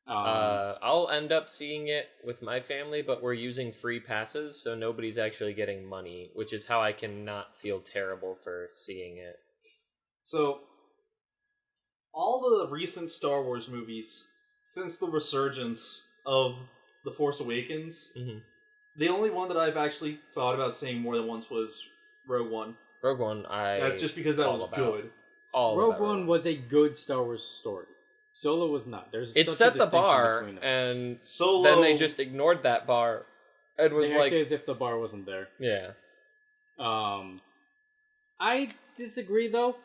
I'll end up seeing it with my family, but we're using free passes, so nobody's actually getting money, which is how I can not feel terrible for seeing it. So, all the recent Star Wars movies, since the resurgence of The Force Awakens, the only one that I've actually thought about seeing more than once was Rogue One. Rogue One, That's just because that was good. Rogue One was a good Star Wars story. Solo was not. It set the bar, and then they just ignored that bar and was they like, acted as if the bar wasn't there. yeah. I disagree though.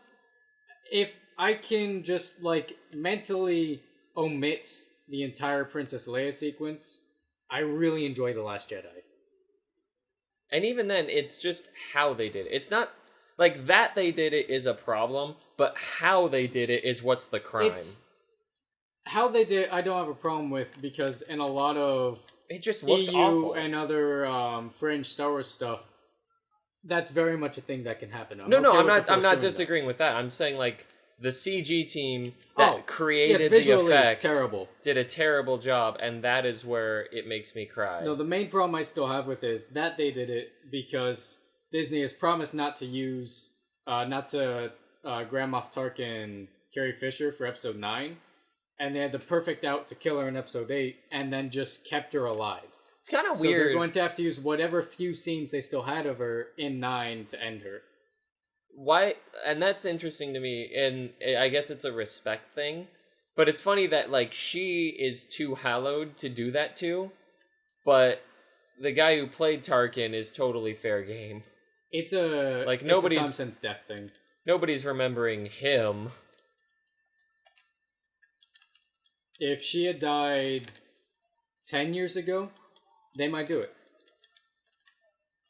If I can just like mentally omit the entire Princess Leia sequence, I really enjoy The Last Jedi. And even then, it's just how they did it. It's not like that they did it is a problem, but how they did it is what's the crime. It's how they did. I don't have a problem with, because in a lot of It just looked EU awful. and other fringe Star Wars stuff, that's very much a thing that can happen. No, okay I'm with not. the I'm Force not doing disagreeing with that. I'm saying like the CG team that created yes, the visually effect terrible. did a terrible job, and that is where it makes me cry. No, the main problem I still have with is that they did it because Disney has promised not to use, not to Grand Moff Tarkin Carrie Fisher for Episode 9, and they had the perfect out to kill her in Episode 8, and then just kept her alive. It's kind of So weird. they're going to have to use whatever few scenes they still had of her in 9 to end her. Why? And that's interesting to me, and I guess it's a respect thing. But it's funny that like she is too hallowed to do that to, but the guy who played Tarkin is totally fair game. It's a Like, it's nobody's- a time since death thing. Nobody's remembering him. If she had died 10 years ago, they might do it.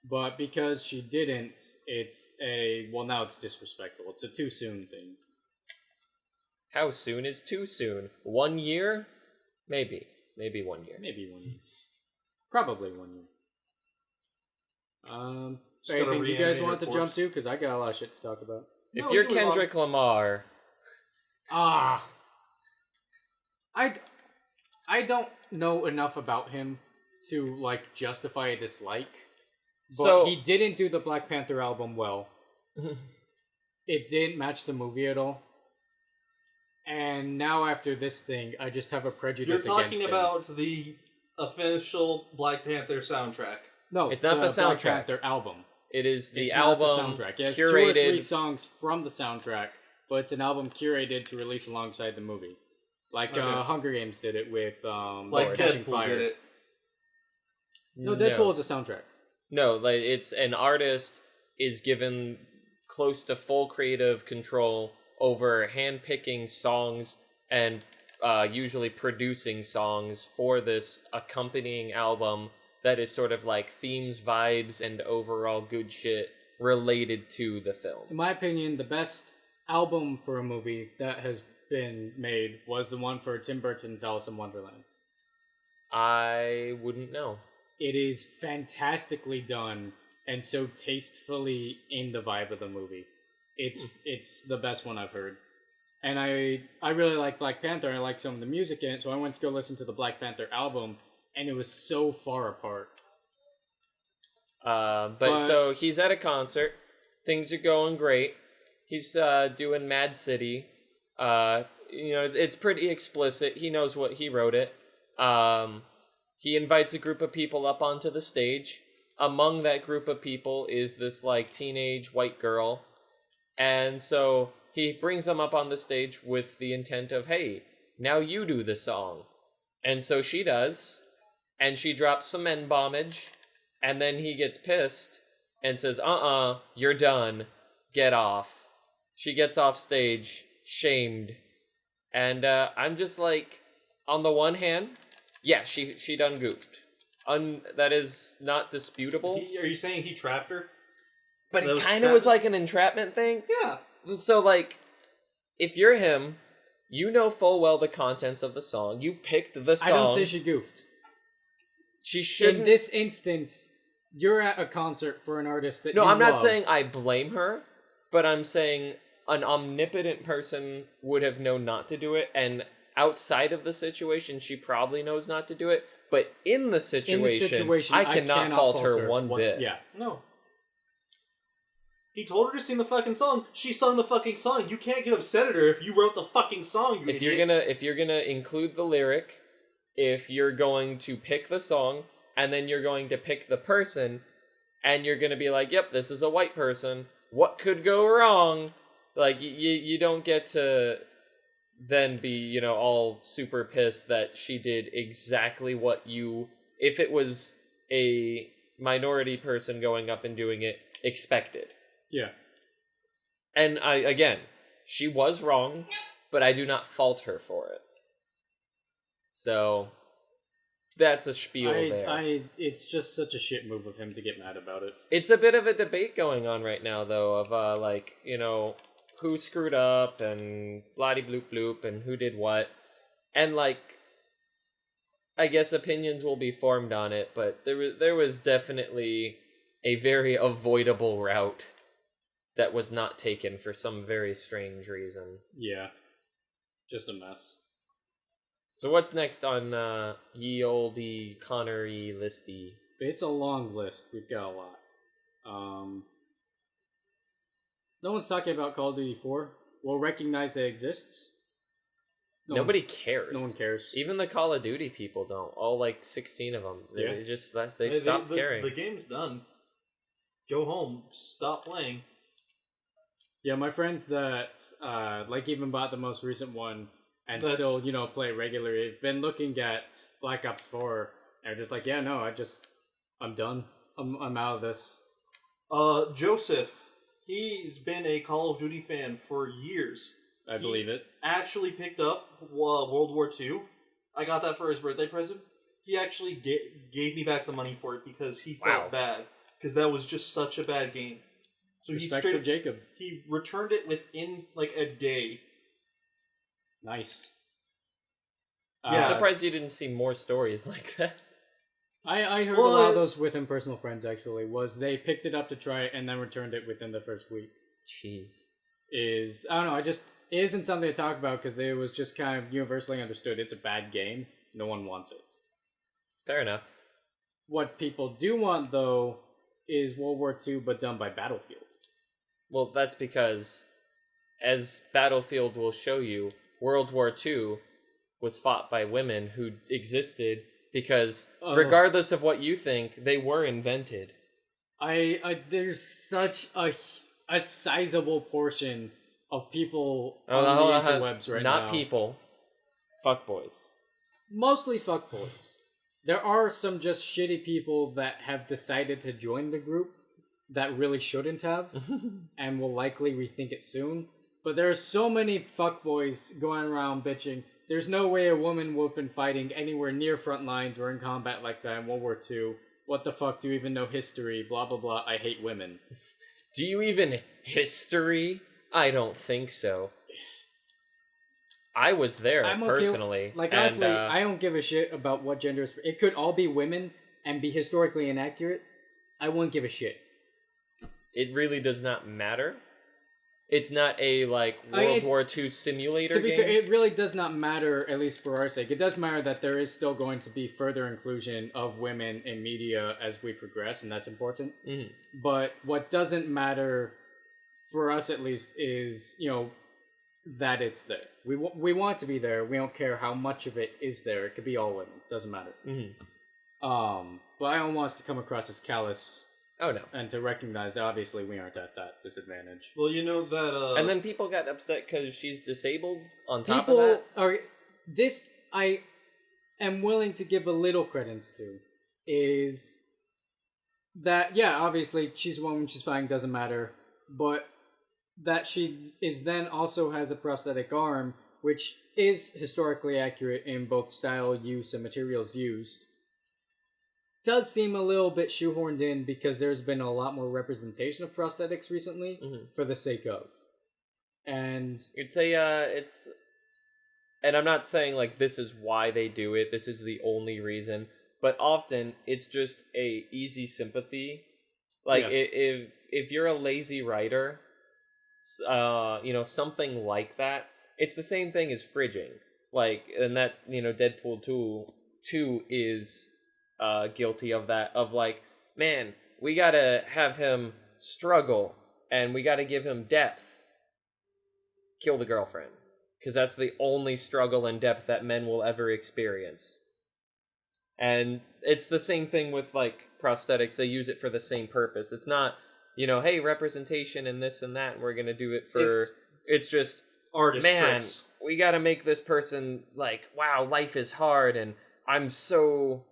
But because she didn't, it's now it's disrespectful. It's a too soon thing. How soon is too soon? 1 year? Maybe 1 year. Maybe 1 year. Probably 1 year. Just gotta Anything you guys reanimate want her to jump corpse. to? Because I got a lot of shit to talk about. If No, you're we can move on. Kendrick Lamar, I don't know enough about him to like justify a dislike. But So- he didn't do the Black Panther album well. It didn't match the movie at all. And now after this thing, I just have a You're prejudice against talking him. about the official Black Panther soundtrack. No, It's not the Black soundtrack. Panther album. it is the It's album not the soundtrack. It has 2 or 3 curated. songs from the soundtrack, but it's an album curated to release alongside the movie. Like Okay. Hunger Games did it with Like Catching Deadpool Fire. did it. No, Deadpool is a soundtrack. No, like it's an artist is given close to full creative control over handpicking songs and usually producing songs for this accompanying album that is sort of like themes, vibes, and overall good shit related to the film. In my opinion, the best album for a movie that has been made was the one for Tim Burton's Alice in Wonderland. I wouldn't know. It is fantastically done and so tastefully in the vibe of the movie. It's the best one I've heard. And I really like Black Panther, and I like some of the music in it, so I went to go listen to the Black Panther album, and it was so far apart. But so he's at a concert. Things are going great. He's doing Mad City. It's pretty explicit. He knows what he wrote it. He invites a group of people up onto the stage. Among that group of people is this like teenage white girl. And so he brings them up on the stage with the intent of, hey, now you do the song. And so she does. And she drops some N-bombage. And then he gets pissed and says, you're done. Get off. She gets off stage, shamed. And I'm just like, on the one hand, yeah, she done goofed. That is not disputable. Are you saying he trapped her? But That it was kind of was entrapment? like an entrapment thing. Yeah. So, like, if you're him, you know full well the contents of the song. You picked the song. I don't say she goofed. She shouldn't. In this instance, you're at a concert for an artist that No, you I'm not love. saying I blame her, but I'm saying an omnipotent person would have known not to do it, and outside of the situation, she probably knows not to do it. But in the situation, I cannot fault her one bit. Yeah. No. He told her to sing the fucking song. She sung the fucking song. You can't get upset at her if you wrote the fucking song. You If idiot. you're gonna include the lyric, if you're going to pick the song, and then you're going to pick the person, and you're gonna be like, yep, this is a white person. What could go wrong? Like, you don't get to then be, all super pissed that she did exactly what you... If a minority person going up and doing it expected. Yeah. And again, she was wrong, but I do not fault her for it. So that's a spiel there. It's just such a shit move of him to get mad about it. It's a bit of a debate going on right now, though, of like, you know, who screwed up and bloody bloop bloop and who did what. And like, I guess opinions will be formed on it, but there was definitely a very avoidable route that was not taken for some very strange reason. Yeah. Just a mess. So what's next on ye olde Connery listy? It's a long list. We've got a lot. No one's talking about Call of Duty 4. We'll recognize that it exists. Nobody cares. No one cares. Even the Call of Duty people don't. All like 16 of them. They stopped caring. The game's done. Go home. Stop playing. Yeah, my friends that like even bought the most recent one and still, you know, play regularly, have been looking at Black Ops 4 and are just like, yeah, no, I'm done. I'm out of this. Joseph, he's been a Call of Duty fan for years. I believe it. Actually picked up World War II. I got that for his birthday present. He actually gave me back the money for it because he felt bad. Because that was just such a bad game. So Respect for Jacob. He returned it within like a day. Nice. I'm surprised you didn't see more stories like that. I heard a lot of those within personal friends, actually. Was they picked it up to try it and then returned it within the first week. Jeez. I don't know, it isn't something to talk about because it was just kind of universally understood it's a bad game. No one wants it. Fair enough. What people do want, though, is World War II, but done by Battlefield. Well, that's because, as Battlefield will show you, World War II was fought by women who existed because, regardless of what you think, they were invented. There's such a sizable portion of people on the interwebs right now. Not people. Fuckboys. Mostly fuckboys. There are some just shitty people that have decided to join the group that really shouldn't have and will likely rethink it soon. But there are so many fuckboys going around bitching. There's no way a woman would have been fighting anywhere near front lines or in combat like that in World War II. What the fuck? Do you even know history? Blah, blah, blah. I hate women. Do you even history? I don't think so. I was there, personally. Honestly, I don't give a shit about what gender is. It could all be women and be historically inaccurate. I wouldn't give a shit. It really does not matter. It's not a, World War II simulator game. To be fair, it really does not matter, at least for our sake. It does matter that there is still going to be further inclusion of women in media as we progress, and that's important. Mm-hmm. But what doesn't matter, for us at least, is, that it's there. We want it to be there. We don't care how much of it is there. It could be all women. Doesn't matter. Mm-hmm. But I don't want us to come across as callous. Oh, no. And to recognize that obviously we aren't at that disadvantage. Well, you know that... And then people got upset because she's disabled on top of that? This I am willing to give a little credence to, is that, yeah, obviously she's a woman, she's fine, doesn't matter, but that she is then also has a prosthetic arm, which is historically accurate in both style, use, and materials used. Does seem a little bit shoehorned in because there's been a lot more representation of prosthetics recently for the sake of. And and I'm not saying this is why they do it, this is the only reason, but often it's just a easy sympathy. If you're a lazy writer, something like that, it's the same thing as fridging. And that, Deadpool 2 is guilty of that, of man, we gotta have him struggle and we gotta give him depth. Kill the girlfriend, because that's the only struggle and depth that men will ever experience. And it's the same thing with prosthetics. They use it for the same purpose. It's not, hey, representation and this and that, and we're gonna do it for it's just artist tricks. We gotta make this person wow, life is hard and I'm so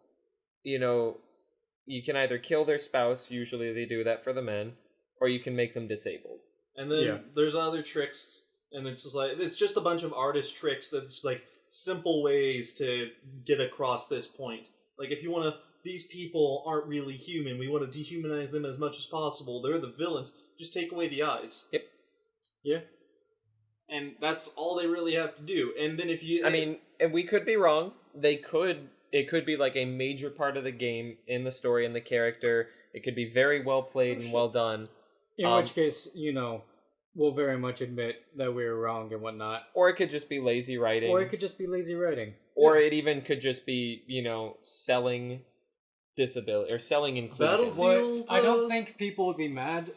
you can either kill their spouse, usually they do that for the men, or you can make them disabled. And then there's other tricks, and it's just like it's just a bunch of artist tricks that's just like simple ways to get across this point. Like if you want to, these people aren't really human. We want to dehumanize them as much as possible. They're the villains. Just take away the eyes. Yep. Yeah. And that's all they really have to do. And then if you, I mean, and we could be wrong. It could be like a major part of the game in the story and the character. It could be very well played and well done. In which case, we'll very much admit that we were wrong and whatnot. Or it could just be lazy writing. Or it could just be lazy writing. Or it even could just be, selling disability or selling inclusion. I don't think people would be mad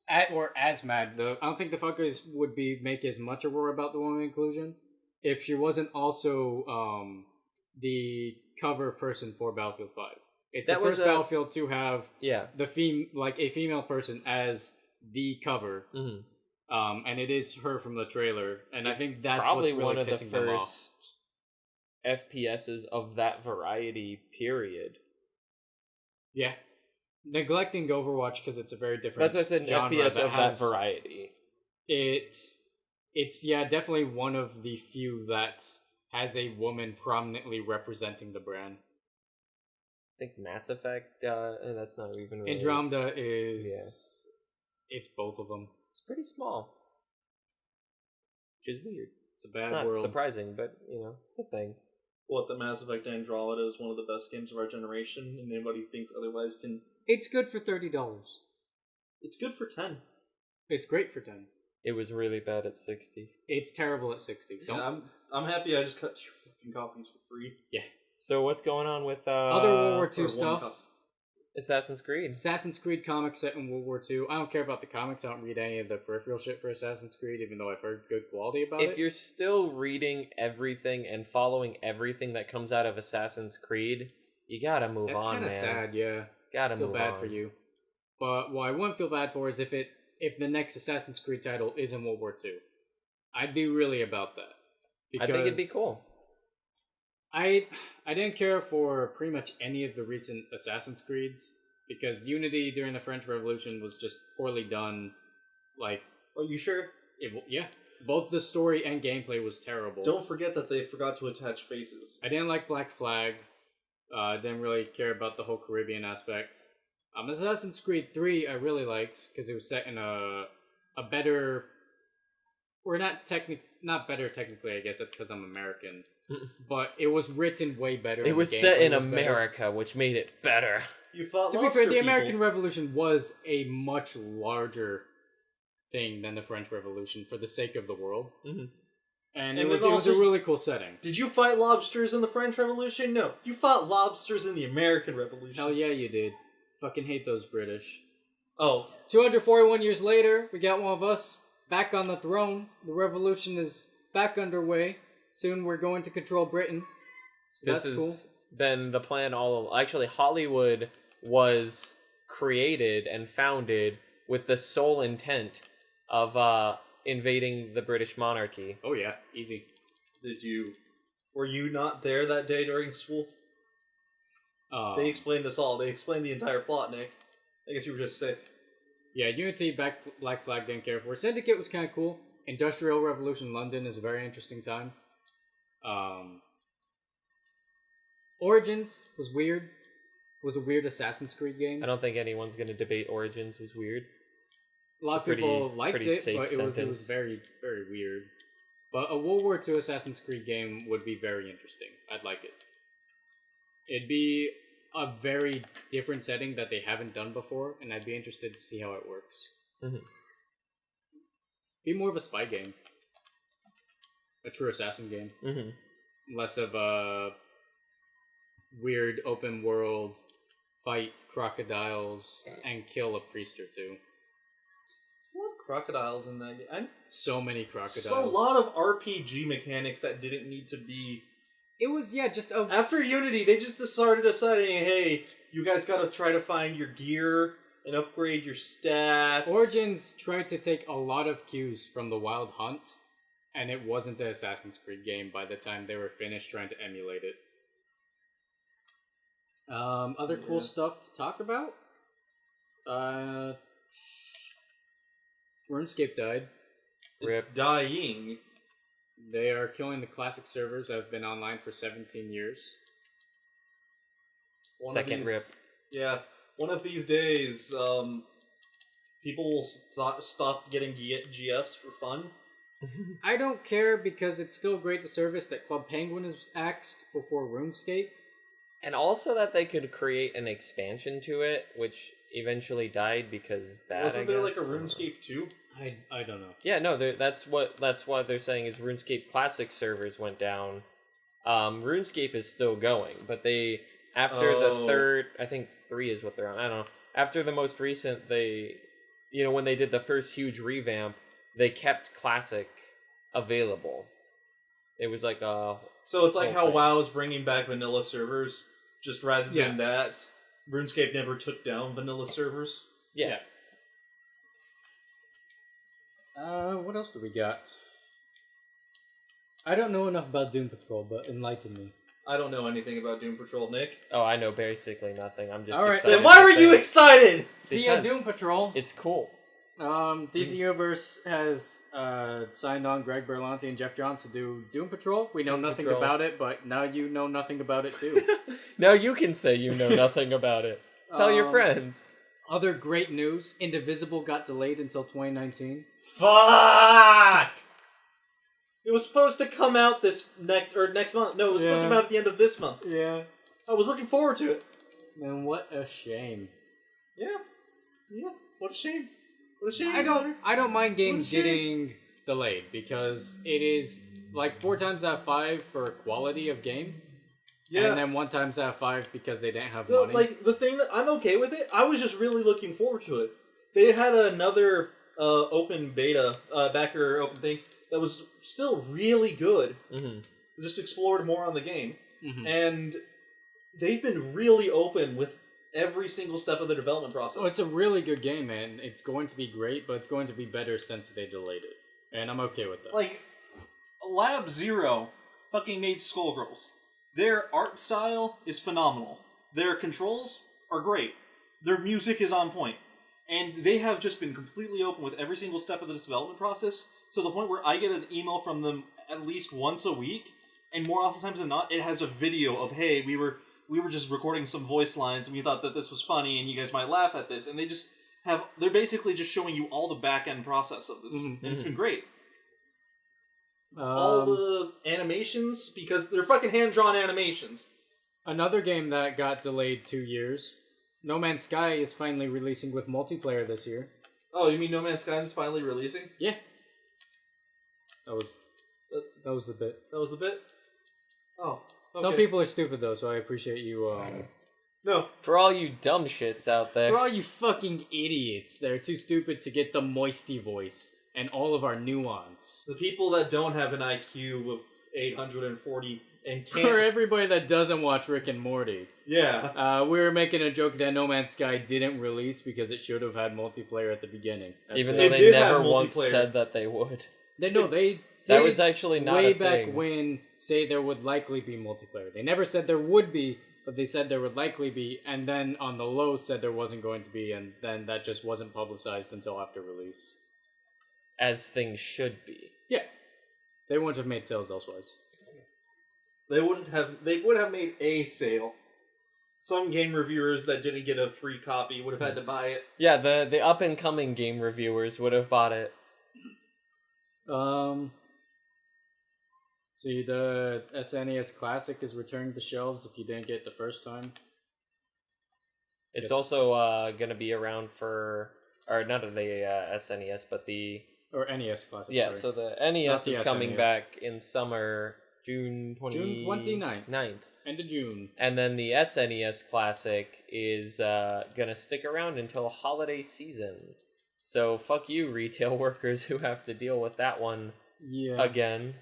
as mad though. I don't think the fuckers would make as much a roar about the woman inclusion if she wasn't also the cover person for Battlefield 5. It's the first Battlefield to have a female person as the cover. Mm-hmm. And it is her from the trailer, and I think that's probably what's really one of the pissing them off. first FPSs of that variety. Period. Yeah, neglecting Overwatch because it's a very different. That's what I said. An FPS of that variety. It's definitely one of the few that has a woman prominently representing the brand. I think Mass Effect. That's not even. Really... Andromeda is. Yeah. It's both of them. It's pretty small, which is weird. It's a bad world. It's not surprising, but it's a thing. What, the Mass Effect Andromeda is one of the best games of our generation, and anybody who thinks otherwise can... It's good for $30. It's good for 10. It's great for 10. It was really bad at 60. It's terrible at 60. Yeah, I'm happy I just got 2 fucking copies for free. Yeah. So what's going on with other World War II stuff? Assassin's Creed. Assassin's Creed comics set in World War II. I don't care about the comics. I don't read any of the peripheral shit for Assassin's Creed, even though I've heard good quality about it. If you're still reading everything and following everything that comes out of Assassin's Creed, you gotta move on, man. That's kind of sad, yeah. Gotta move on. Feel bad for you. But what I wouldn't feel bad for is if the next Assassin's Creed title is in World War II. I'd be really about that. I think it'd be cool. I didn't care for pretty much any of the recent Assassin's Creeds because Unity during the French Revolution was just poorly done. Like, are you sure? Yeah, both the story and gameplay was terrible. Don't forget that they forgot to attach faces. I didn't like Black Flag. I didn't really care about the whole Caribbean aspect. Assassin's Creed 3 I really liked because it was set in a better, or not better technically. I guess that's because I'm American. But it was written way better. It was set in America, which made it better. You fought to be fair, the American Revolution was a much larger thing than the French Revolution for the sake of the world. Mm-hmm. And it was a really cool setting. Did you fight lobsters in the French Revolution? No. You fought lobsters in the American Revolution. Hell yeah, you did. Fucking hate those British. Oh. 241 years later, we got one of us back on the throne. The revolution is back underway. Soon we're going to control Britain. So that's cool. This has been the plan all along. Actually, Hollywood was created and founded with the sole intent of invading the British monarchy. Oh yeah, easy. Were you not there that day during school? They explained this all. They explained the entire plot, Nick. I guess you were just sick. Yeah, Unity, Black Flag didn't care for. Syndicate was kind of cool. Industrial Revolution London is a very interesting time. Origins was weird. Was a weird Assassin's Creed game. I don't think anyone's going to debate Origins was weird. A lot of people liked it, but it was very, very weird. But a World War II Assassin's Creed game would be very interesting. I'd like it. It'd be a very different setting that they haven't done before, and I'd be interested to see how it works. Mm-hmm. Be more of a spy game. A true assassin game. Mm-hmm. Less of a weird open world, fight crocodiles, and kill a priest or two. There's a lot of crocodiles in that game. So many crocodiles. So a lot of RPG mechanics that didn't need to be... It was, just a... After Unity, they just started deciding, hey, you guys gotta try to find your gear and upgrade your stats. Origins tried to take a lot of cues from the Wild Hunt, and it wasn't an Assassin's Creed game by the time they were finished trying to emulate it. Other cool stuff to talk about? RuneScape died. It's dying. They are killing the classic servers that have been online for 17 years. Second rip. Yeah. One of these days, people will stop getting GFs for fun. I don't care because it's still great to service that Club Penguin is axed before RuneScape. And also that they could create an expansion to it, which eventually died because bad. Wasn't there like a RuneScape 2? I don't know. Yeah, no, that's what they're saying is RuneScape Classic servers went down. RuneScape is still going, but they after the third, I think 3 is what they're on. I don't know. After the most recent, they, when they did the first huge revamp, they kept Classic available. It was like a so it's like how WoW is bringing back vanilla servers, just rather than that, RuneScape never took down vanilla servers. Yeah. What else do we got? I don't know enough about Doom Patrol, but enlighten me. I don't know anything about Doom Patrol, Nick. Oh, I know basically nothing. I'm just Alright, excited. Then why were you excited? See ya, Doom Patrol! It's cool. DC Universe has signed on Greg Berlanti and Jeff Johns to do Doom Patrol. We know nothing about it, but now you know nothing about it too. Now you can say you know nothing about it. Tell your friends. Other great news: Indivisible got delayed until 2019. Fuck! It was supposed to come out next month. No, it was supposed to come out at the end of this month. Yeah. I was looking forward to it. Man, what a shame. Yeah. What a shame. What a shame. I don't mind games getting delayed because it is like 4 times out of 5 for quality of game. Yeah. And then 1 times out of 5 because they didn't have money. Like the thing that I'm okay with it, I was just really looking forward to it. They had another open beta, backer open thing that was still really good. Mm-hmm. Just explored more on the game. Mm-hmm. And they've been really open with every single step of the development process. Oh, it's a really good game, man. It's going to be great, but it's going to be better since they delayed it. And I'm okay with that. Like, Lab Zero fucking made Skullgirls. Their art style is phenomenal. Their controls are great. Their music is on point. And they have just been completely open with every single step of this development process, to the point where I get an email from them at least once a week, and more often times than not, it has a video of, hey, we were just recording some voice lines, and we thought that this was funny, and you guys might laugh at this. And they're basically just showing you all the back-end process of this. Mm-hmm. And it's been great. All the animations, because they're fucking hand-drawn animations. Another game that got delayed 2 years, No Man's Sky is finally releasing with multiplayer this year. Oh, you mean No Man's Sky is finally releasing? Yeah. That was the bit. That was the bit? Oh, okay. Some people are stupid, though, so I appreciate you, No. For all you dumb shits out there. For all you fucking idiots that are too stupid to get the MoistyVoice and all of our nuance. The people that don't have an IQ of 840 and can't... For everybody that doesn't watch Rick and Morty. Yeah. We were making a joke that No Man's Sky didn't release because it should have had multiplayer at the beginning. Even though they never once said that they would. That was actually not way a thing. back when say there would likely be multiplayer. They never said there would be, but they said there would likely be, and then on the low said there wasn't going to be, and then that just wasn't publicized until after release. As things should be. Yeah. They wouldn't have made sales elsewise. They would have made a sale. Some game reviewers that didn't get a free copy would have had to buy it. Yeah, the up-and-coming game reviewers would have bought it. See, the SNES Classic is returning to shelves if you didn't get it the first time. It's also going to be around for... Or not the SNES, but the... Or NES Classic, yeah, sorry. so the NES is coming SNES. back in summer, June 29th. 9th. End of June. And then the SNES Classic is going to stick around until holiday season. So fuck you, retail workers who have to deal with that one again.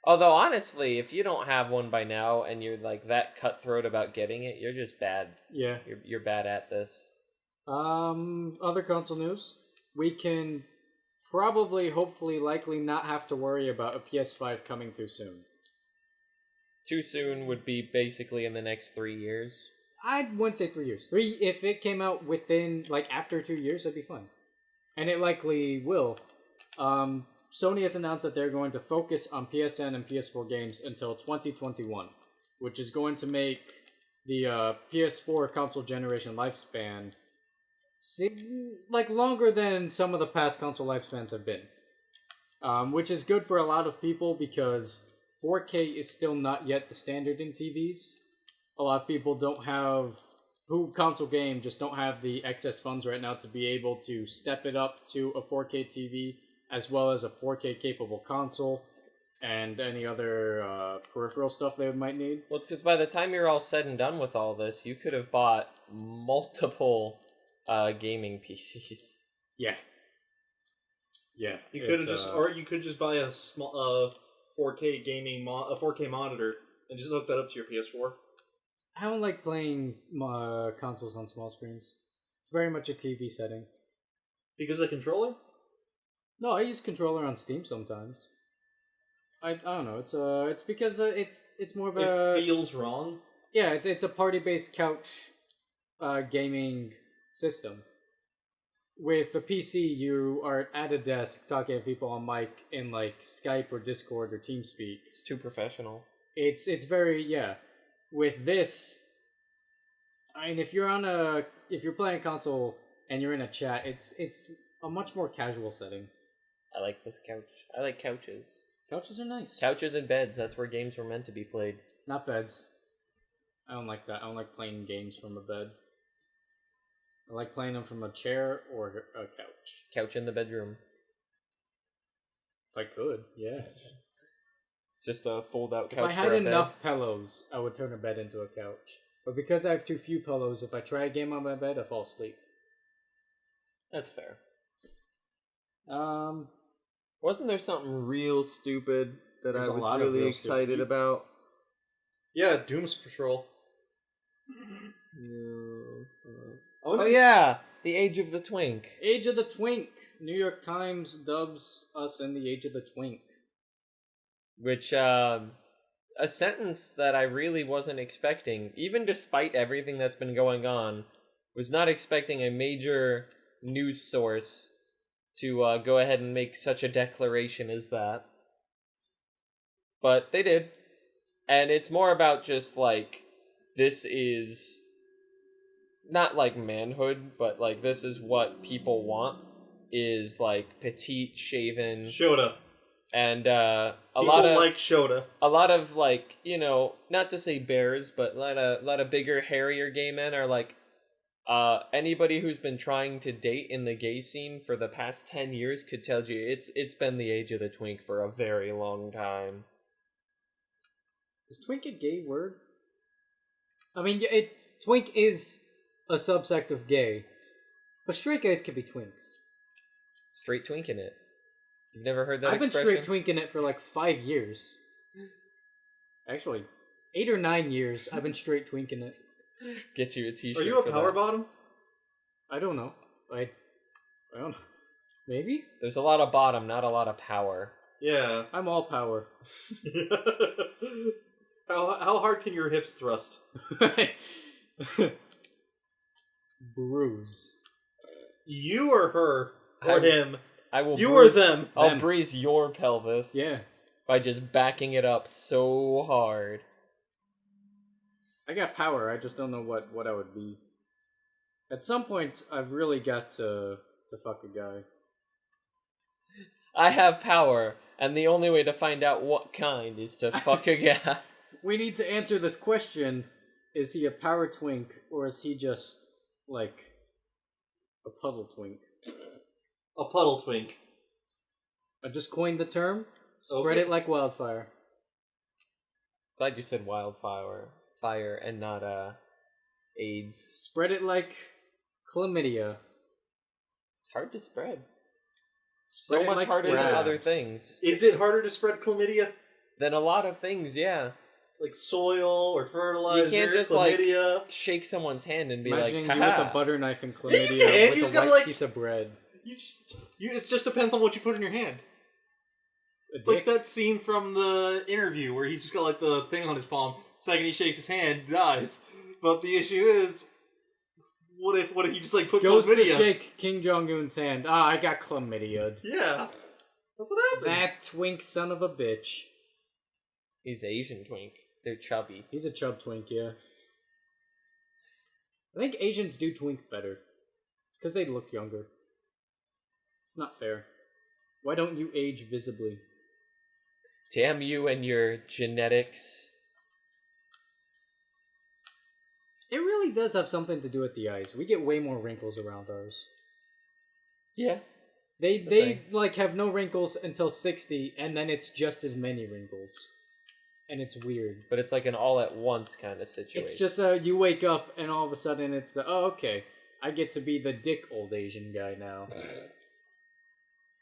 Although, honestly, if you don't have one by now and you're like that cutthroat about getting it, you're just bad. Yeah. You're bad at this. Other console news. We can probably, hopefully, likely not have to worry about a PS5 coming too soon. Too soon would be basically in the next 3 years. I wouldn't say 3 years. If it came out within, like, after 2 years, that'd be fine. And it likely will. Sony has announced that they're going to focus on PSN and PS4 games until 2021, which is going to make the PS4 console generation lifespan longer than some of the past console lifespans have been. Which is good for a lot of people because 4K is still not yet the standard in TVs. A lot of people who console game just don't have the excess funds right now to be able to step it up to a 4K TV as well as a 4K capable console and any other peripheral stuff they might need. Well, it's because by the time you're all said and done with all this, you could have bought multiple gaming PCs. Yeah. Yeah. You could have you could just buy a small 4K gaming a 4K monitor and just hook that up to your PS4. I don't like playing consoles on small screens. It's very much a TV setting. Because of the controller? No, I use controller on Steam sometimes. I don't know. It's because it's more of a. It feels wrong. Yeah, it's a party-based couch gaming system. With a PC, you are at a desk talking to people on mic in like Skype or Discord or TeamSpeak. It's too professional. It's very With this, I mean, if you're playing a console and you're in a chat, it's a much more casual setting. I like this couch. I like couches. Couches are nice. Couches and beds. That's where games were meant to be played. Not beds. I don't like that. I don't like playing games from a bed. I like playing them from a chair or a couch. Couch in the bedroom. If I could, yeah. It's just a fold-out couch. If I had enough pillows, I would turn a bed into a couch. But because I have too few pillows, if I try a game on my bed, I fall asleep. That's fair. Wasn't there something real stupid that I was really excited about? Yeah, Doom's Patrol. Oh yeah, the Age of the Twink. Age of the Twink. New York Times dubs us in the Age of the Twink. Which, a sentence that I really wasn't expecting, even despite everything that's been going on, was not expecting a major news source to go ahead and make such a declaration as that. But they did. And it's more about just, like, this is not, like, manhood, but, like, this is what people want, is, like, petite, shaven... Shota. And a People lot of like Shota. a lot of like, you know, not to say bears, but a lot of bigger, hairier gay men are like, anybody who's been trying to date in the gay scene for the past 10 years could tell you it's been the age of the twink for a very long time. Is twink a gay word? I mean, twink is a subsect of gay, but straight guys can be twinks. Straight twinking it. You've never heard that I've expression? been straight twinking it for like 5 years. Actually, 8 or 9 years I've been straight twinking it. Get you a t-shirt. Are you a for power that. bottom? I don't know. I don't know. Maybe? There's a lot of bottom, not a lot of power. Yeah. I'm all power. How hard can your hips thrust? Bruise. You or her or him? I will. You bruise, or them? I'll Them. breeze your pelvis. Yeah. By just backing it up so hard. I got power, I just don't know what I would be. At some point, I've really got to fuck a guy. I have power, and the only way to find out what kind is to fuck a guy. We need to answer this question. Is he a power twink, or is he just, like, a puddle twink? A puddle twink. I just coined the term. Spread Okay. it like wildfire. Glad you said fire, and not AIDS. Spread it like chlamydia. It's hard to spread. Spread So it much like harder than other crabs. things. Is it harder to spread chlamydia? Than a lot of things, yeah. Like soil or fertilizer? You can't just chlamydia? shake someone's hand and be Imagine like, you with haha. a butter knife and Yeah, you chlamydia can. You with just a gotta, white like- piece of bread. It just depends on what you put in your hand. A It's like dick? that scene from the interview where he's just got like the thing on his palm. Second he shakes his hand, he dies. But the issue is, what if you just like put Goes to chlamydia? shake King Jong-un's hand. Ah, I got chlamydia. Yeah, that's what happens. That twink son of a bitch. He's Asian twink. They're chubby. He's a chub twink, yeah. I think Asians do twink better. It's because they look younger. It's not fair. Why don't you age visibly? Damn you and your genetics. It really does have something to do with the eyes. We get way more wrinkles around ours. Yeah. They like have no wrinkles until 60, and then it's just as many wrinkles. And it's weird. But it's like an all-at-once kind of situation. It's just you wake up, and all of a sudden it's oh, okay. I get to be the dick old Asian guy now.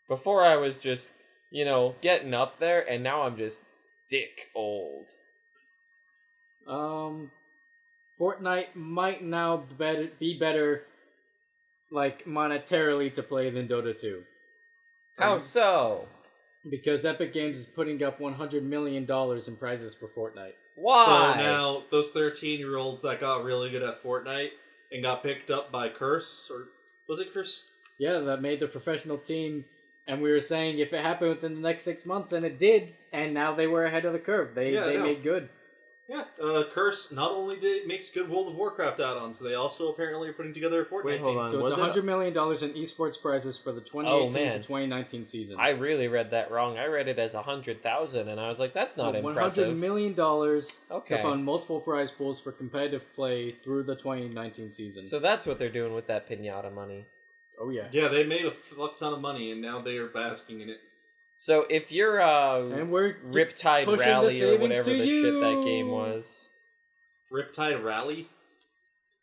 Before I was just, getting up there, and now I'm just dick old. Fortnite might now be better, like, monetarily to play than Dota 2. How so? Because Epic Games is putting up $100 million in prizes for Fortnite. Why? So now, those 13-year-olds that got really good at Fortnite and got picked up by Curse, or was it Curse? Yeah, that made the professional team, and we were saying if it happened within the next 6 months, and it did, and now they were ahead of the curve. They made good. Yeah, Curse not only makes good World of Warcraft add-ons, they also apparently are putting together a Fortnite Wait, hold team. on. So it's Was $100 million in esports prizes for the 2018 to man. 2019 season. I really read that wrong. I read it as 100,000, and I was like, that's not impressive. $100 million Okay. to fund multiple prize pools for competitive play through the 2019 season. So that's what they're doing with that pinata money. Oh yeah. Yeah, they made a fuck ton of money, and now they are basking in it. So if you're And we're Riptide pushing the Rally or savings whatever to the shit that you. game was. Riptide Rally?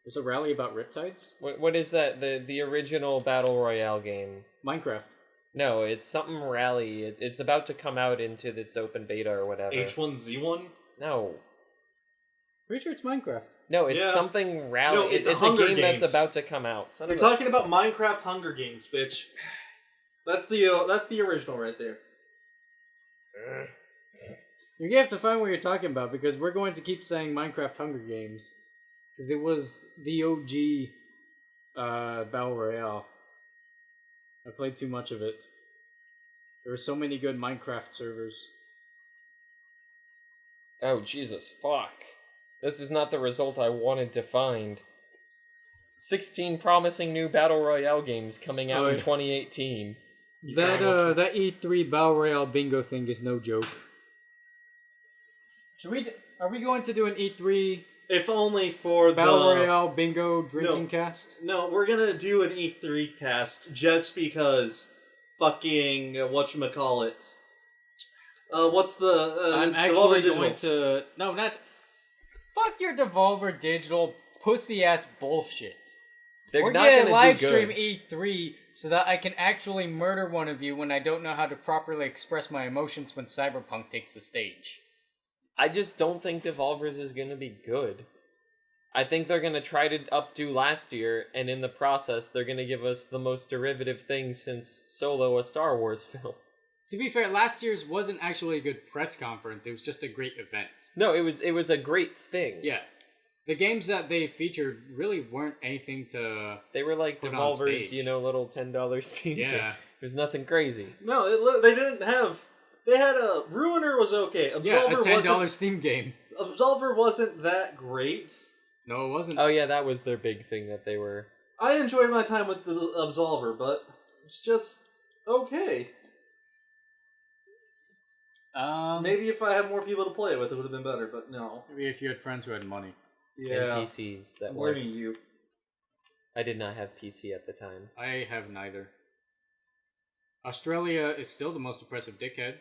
There's a rally about riptides? What is that? The original Battle Royale game? Minecraft. No, it's something Rally. It's about to come out into its open beta or whatever. H1Z1? No. Pretty sure it's Minecraft. No, it's Yeah. something Rally. No, it's a Hunger game Games. that's about to come out. Son You're of a- talking about Minecraft Hunger Games, bitch. That's the original right there. You're gonna have to find what you're talking about because we're going to keep saying Minecraft Hunger Games. Because it was the OG Battle Royale. I played too much of it. There were so many good Minecraft servers. Oh, Jesus, fuck. This is not the result I wanted to find. 16 promising new Battle Royale games coming out in 2018. That E3 Battle Royale bingo thing is no joke. Are we going to do an E3 If only for Battle the... Royale bingo drinking cast? No, we're gonna do an E3 cast just because fucking whatchamacallit. What's the I'm Devolver actually Digital. going to... No, not... Fuck your Devolver Digital pussy-ass bullshit. They're We're not gonna gonna live do stream good. E3 so that I can actually murder one of you when I don't know how to properly express my emotions when Cyberpunk takes the stage. I just don't think Devolver's is gonna be good. I think they're gonna try to updo last year, and in the process, they're gonna give us the most derivative thing since Solo, a Star Wars film. To be fair, last year's wasn't actually a good press conference. It was just a great event. No, it was a great thing. Yeah. The games that they featured really weren't anything to... They were like Put on Devolver's, stage. little $10 Steam game. Yeah. It was nothing crazy. No, they didn't have... They had a... Ruiner was okay. Yeah, a $10 wasn't, Steam game. Absolver wasn't that great. No, it wasn't. Oh yeah, that was their big thing that they were... I enjoyed my time with the Absolver, but it's just okay. Maybe if I had more people to play it with, it would have been better, but no. Maybe if you had friends who had money. Yeah. And PCs that I'm were... blaming you. I did not have PC at the time. I have neither. Australia is still the most oppressive dickhead.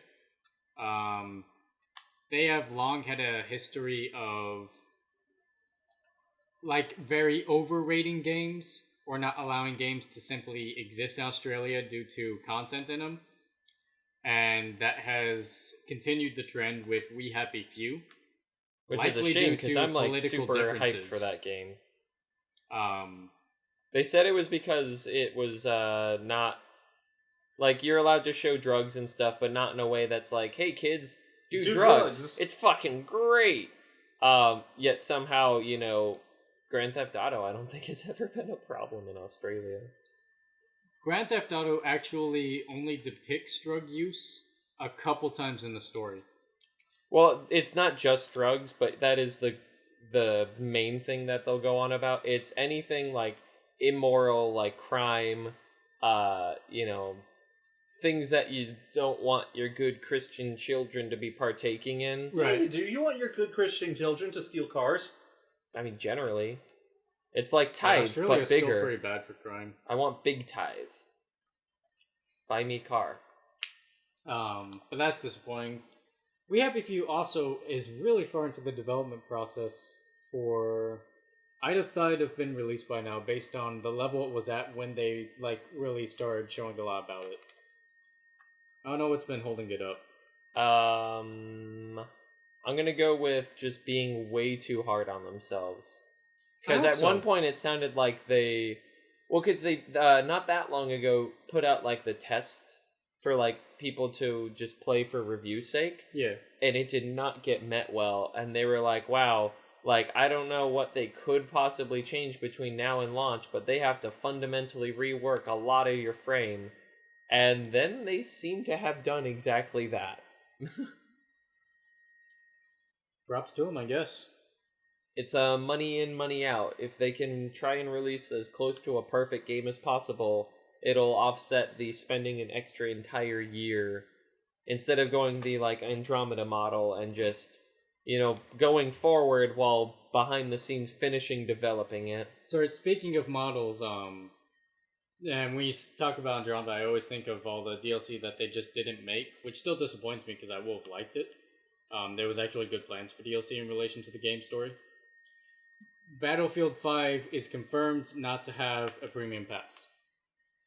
They have long had a history of like very overrating games or not allowing games to simply exist in Australia due to content in them. And that has continued the trend with We Happy Few. Which is a likely shame, due because to I'm like political super hyped differences. for that game. Um, They said it was because it was not... Like, you're allowed to show drugs and stuff, but not in a way that's like, hey kids, do drugs. drugs. It's fucking great. Yet somehow, Grand Theft Auto, I don't think has ever been a problem in Australia. Grand Theft Auto actually only depicts drug use a couple times in the story. Well, it's not just drugs, but that is the main thing that they'll go on about. It's anything like immoral, like crime, things that you don't want your good Christian children to be partaking in. Right. Yeah, do you want your good Christian children to steal cars? I mean, generally. It's like tithe, Australia's but bigger. Still pretty bad for crime. I want big tithe. Buy me car. But that's disappointing. We Happy Few also is really far into the development process for... I'd have thought it'd have been released by now based on the level it was at when they really started showing a lot about it. I don't know what's been holding it up. I'm gonna go with just being way too hard on themselves. Because at one point it sounded like they... Well, because they, not that long ago, put out, the test for, people to just play for review's sake. Yeah. And it did not get met well. And they were like, wow, I don't know what they could possibly change between now and launch, but they have to fundamentally rework a lot of your frame. And then they seem to have done exactly that. Props to them, I guess. It's a money in, money out. If they can try and release as close to a perfect game as possible, it'll offset the spending an extra entire year instead of going the Andromeda model and just, going forward while behind the scenes finishing developing it. So speaking of models, and when you talk about Andromeda, I always think of all the DLC that they just didn't make, which still disappoints me because I would have liked it. There was actually good plans for DLC in relation to the game story. Battlefield 5 is confirmed not to have a premium pass.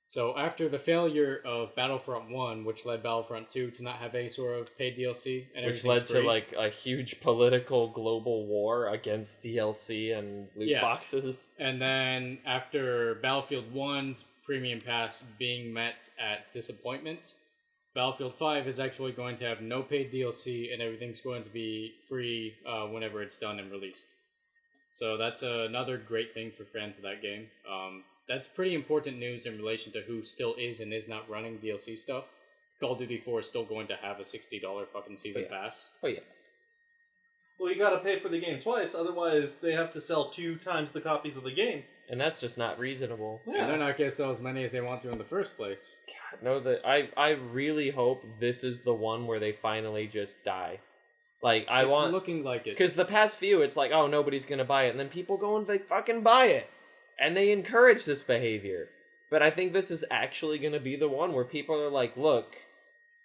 So after the failure of Battlefront 1, which led Battlefront 2 to not have any sort of paid DLC, and which led to a huge political global war against DLC and loot boxes. And then after Battlefield 1's premium pass being met at disappointment, Battlefield 5 is actually going to have no paid DLC and everything's going to be free whenever it's done and released. So that's another great thing for fans of that game. That's pretty important news in relation to who still is and is not running DLC stuff. Call of Duty 4 is still going to have a $60 fucking season pass. Oh yeah. Well, you gotta pay for the game twice, otherwise they have to sell 2 times the copies of the game. And that's just not reasonable. Yeah. And they're not going to sell as many as they want to in the first place. God, no, I really hope this is the one where they finally just die. It's looking like it. Because the past few, it's oh, nobody's gonna buy it. And then people go and they fucking buy it. And they encourage this behavior. But I think this is actually gonna be the one where people are look,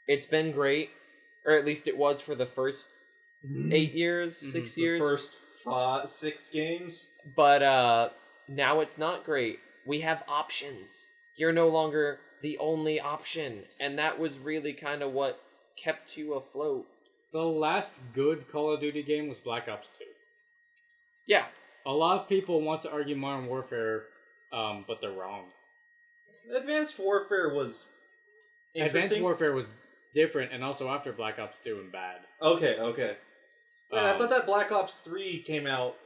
it's been great. Or at least it was for the first 8 years, 6 years. The first 6 games. But now it's not great. We have options. You're no longer the only option. And that was really kind of what kept you afloat. The last good Call of Duty game was Black Ops 2. Yeah. A lot of people want to argue Modern Warfare, but they're wrong. Advanced Warfare was interesting. Advanced Warfare was different, and also after Black Ops 2 and bad. Okay. Man, I thought that Black Ops 3 came out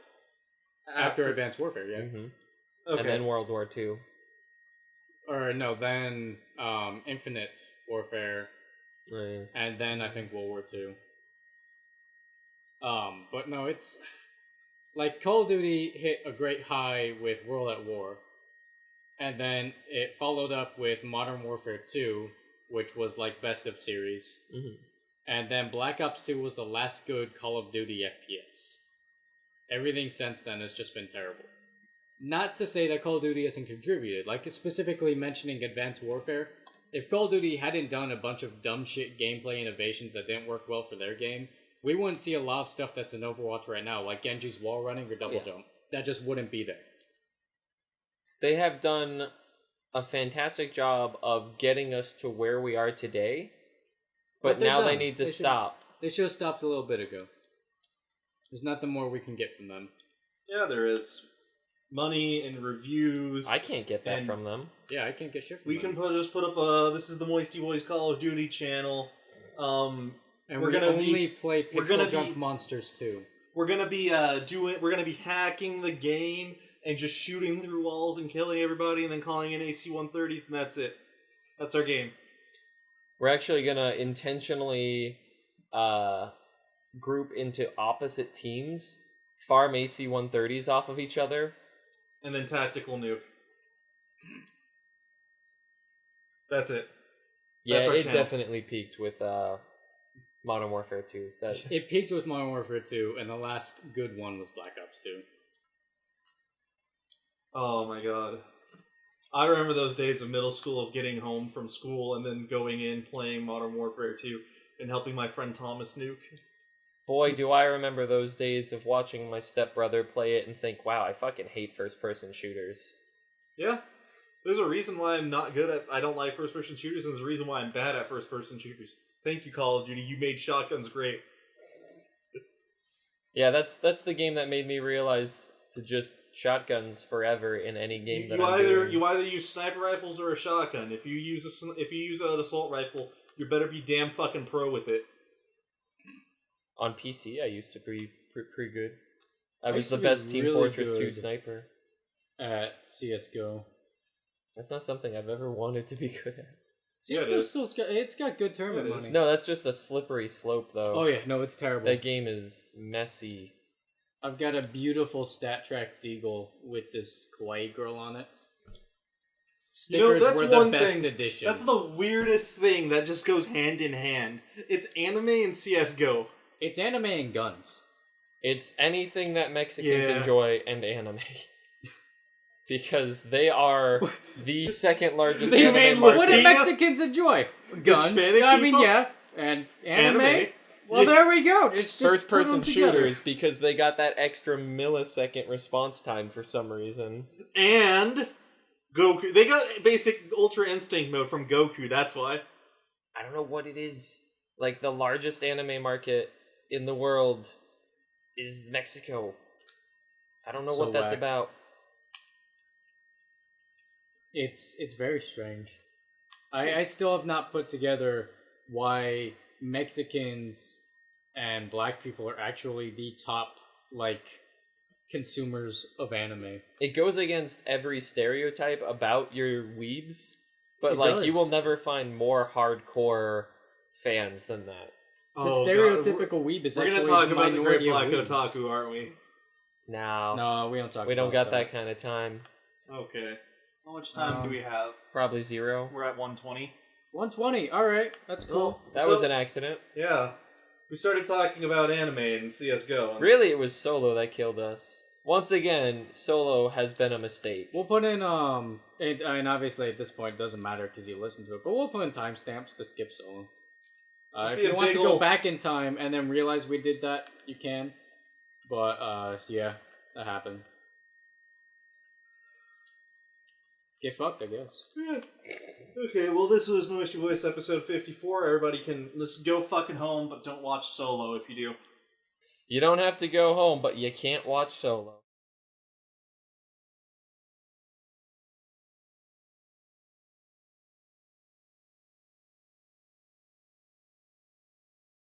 after Advanced Warfare, yeah. Mm-hmm. Okay. And then World War II. Or no, then Infinite Warfare, and then I think World War II. But no, it's Call of Duty hit a great high with World at War, and then it followed up with Modern Warfare 2, which was best of series, and then Black Ops 2 was the last good Call of Duty FPS. Everything since then has just been terrible. Not to say that Call of Duty hasn't contributed, specifically mentioning Advanced Warfare. If Call of Duty hadn't done a bunch of dumb shit gameplay innovations that didn't work well for their game, we wouldn't see a lot of stuff that's in Overwatch right now, like Genji's wall running or double jump. That just wouldn't be there. They have done a fantastic job of getting us to where we are today, but now they need to stop. They should have stopped a little bit ago. There's nothing more we can get from them. Yeah, there is. Money and reviews. I can't get that from them. Yeah, I can't get shit from them. We can just put up this is the MoistyVoice Call of Duty channel. And we're gonna only play Pixel Jump Monsters too. We're gonna be hacking the game and just shooting through walls and killing everybody, and then calling in AC-130s, and that's it. That's our game. We're actually gonna intentionally group into opposite teams, farm AC-130s off of each other, And then tactical nuke. That's it. Yeah, That's our it channel. definitely peaked with Modern Warfare 2. It peaked with Modern Warfare 2, and the last good one was Black Ops 2. Oh my god. I remember those days of middle school of getting home from school and then going in, playing Modern Warfare 2, and helping my friend Thomas nuke. Boy, do I remember those days of watching my stepbrother play it and think, wow, I fucking hate first-person shooters. Yeah. There's a reason why I'm not good at... I don't like first-person shooters, and there's a reason why I'm bad at first-person shooters. Thank you, Call of Duty. You made shotguns great. Yeah, that's the game that made me realize to just shotguns forever in any game that I'm doing. You either use sniper rifles or a shotgun. If you use an assault rifle, you better be damn fucking pro with it. On PC, I used to be pretty good. I I was used the to be best Team really Fortress 2 good. sniper. At CSGO. That's not something I've ever wanted to be good at. Yeah, it CSGO is. it's got good tournament Yeah, it is. money. No, that's just a slippery slope, though. Oh yeah, no, it's terrible. That game is messy. I've got a beautiful stat track deagle with this kawaii girl on it. Stickers that's were the one best thing. edition. That's the weirdest thing that just goes hand in hand. It's anime and CSGO. It's anime and guns. It's anything that Mexicans Yeah. enjoy and anime. Because they are the second largest They anime mean market. what do Latina? Mexicans enjoy? Guns. Hispanic I mean, people? yeah, and anime. Well, Yeah. there we go. It's just First put person 'em together. shooters because they got that extra millisecond response time for some reason. And Goku. They got basic Ultra Instinct mode from Goku, that's why. I don't know what it is. Like, the largest anime market in the world is Mexico. I don't know So what that's whack. about. It's very strange. I still have not put together why Mexicans and black people are actually the top, like, consumers of anime. It goes against every stereotype about your weebs, but It like you does. will never find more hardcore fans than that. The Oh, God. stereotypical weeb is We're actually gonna talk about the Great minority of Black weebs. Otaku, aren't we? No, No, we don't talk. we don't about got that kind of time. Okay. How much time do we have? Probably 0. We're at 120. 120. All right, that's cool. That So- was an accident. Yeah. We started talking about anime and CSGO. And Really, it was Solo that killed us. Once again, Solo has been a mistake. We'll put in and obviously at this point it doesn't matter because you listen to it, but we'll put in timestamps to skip solo. Just If be you a want to big go ol' back in time and then realize we did that, you can. But yeah, that happened. Get fucked, I guess. Yeah. Okay, well, this was MoistyVoice episode 54. Everybody can just go fucking home, but don't watch Solo if you do. You don't have to go home, but you can't watch Solo.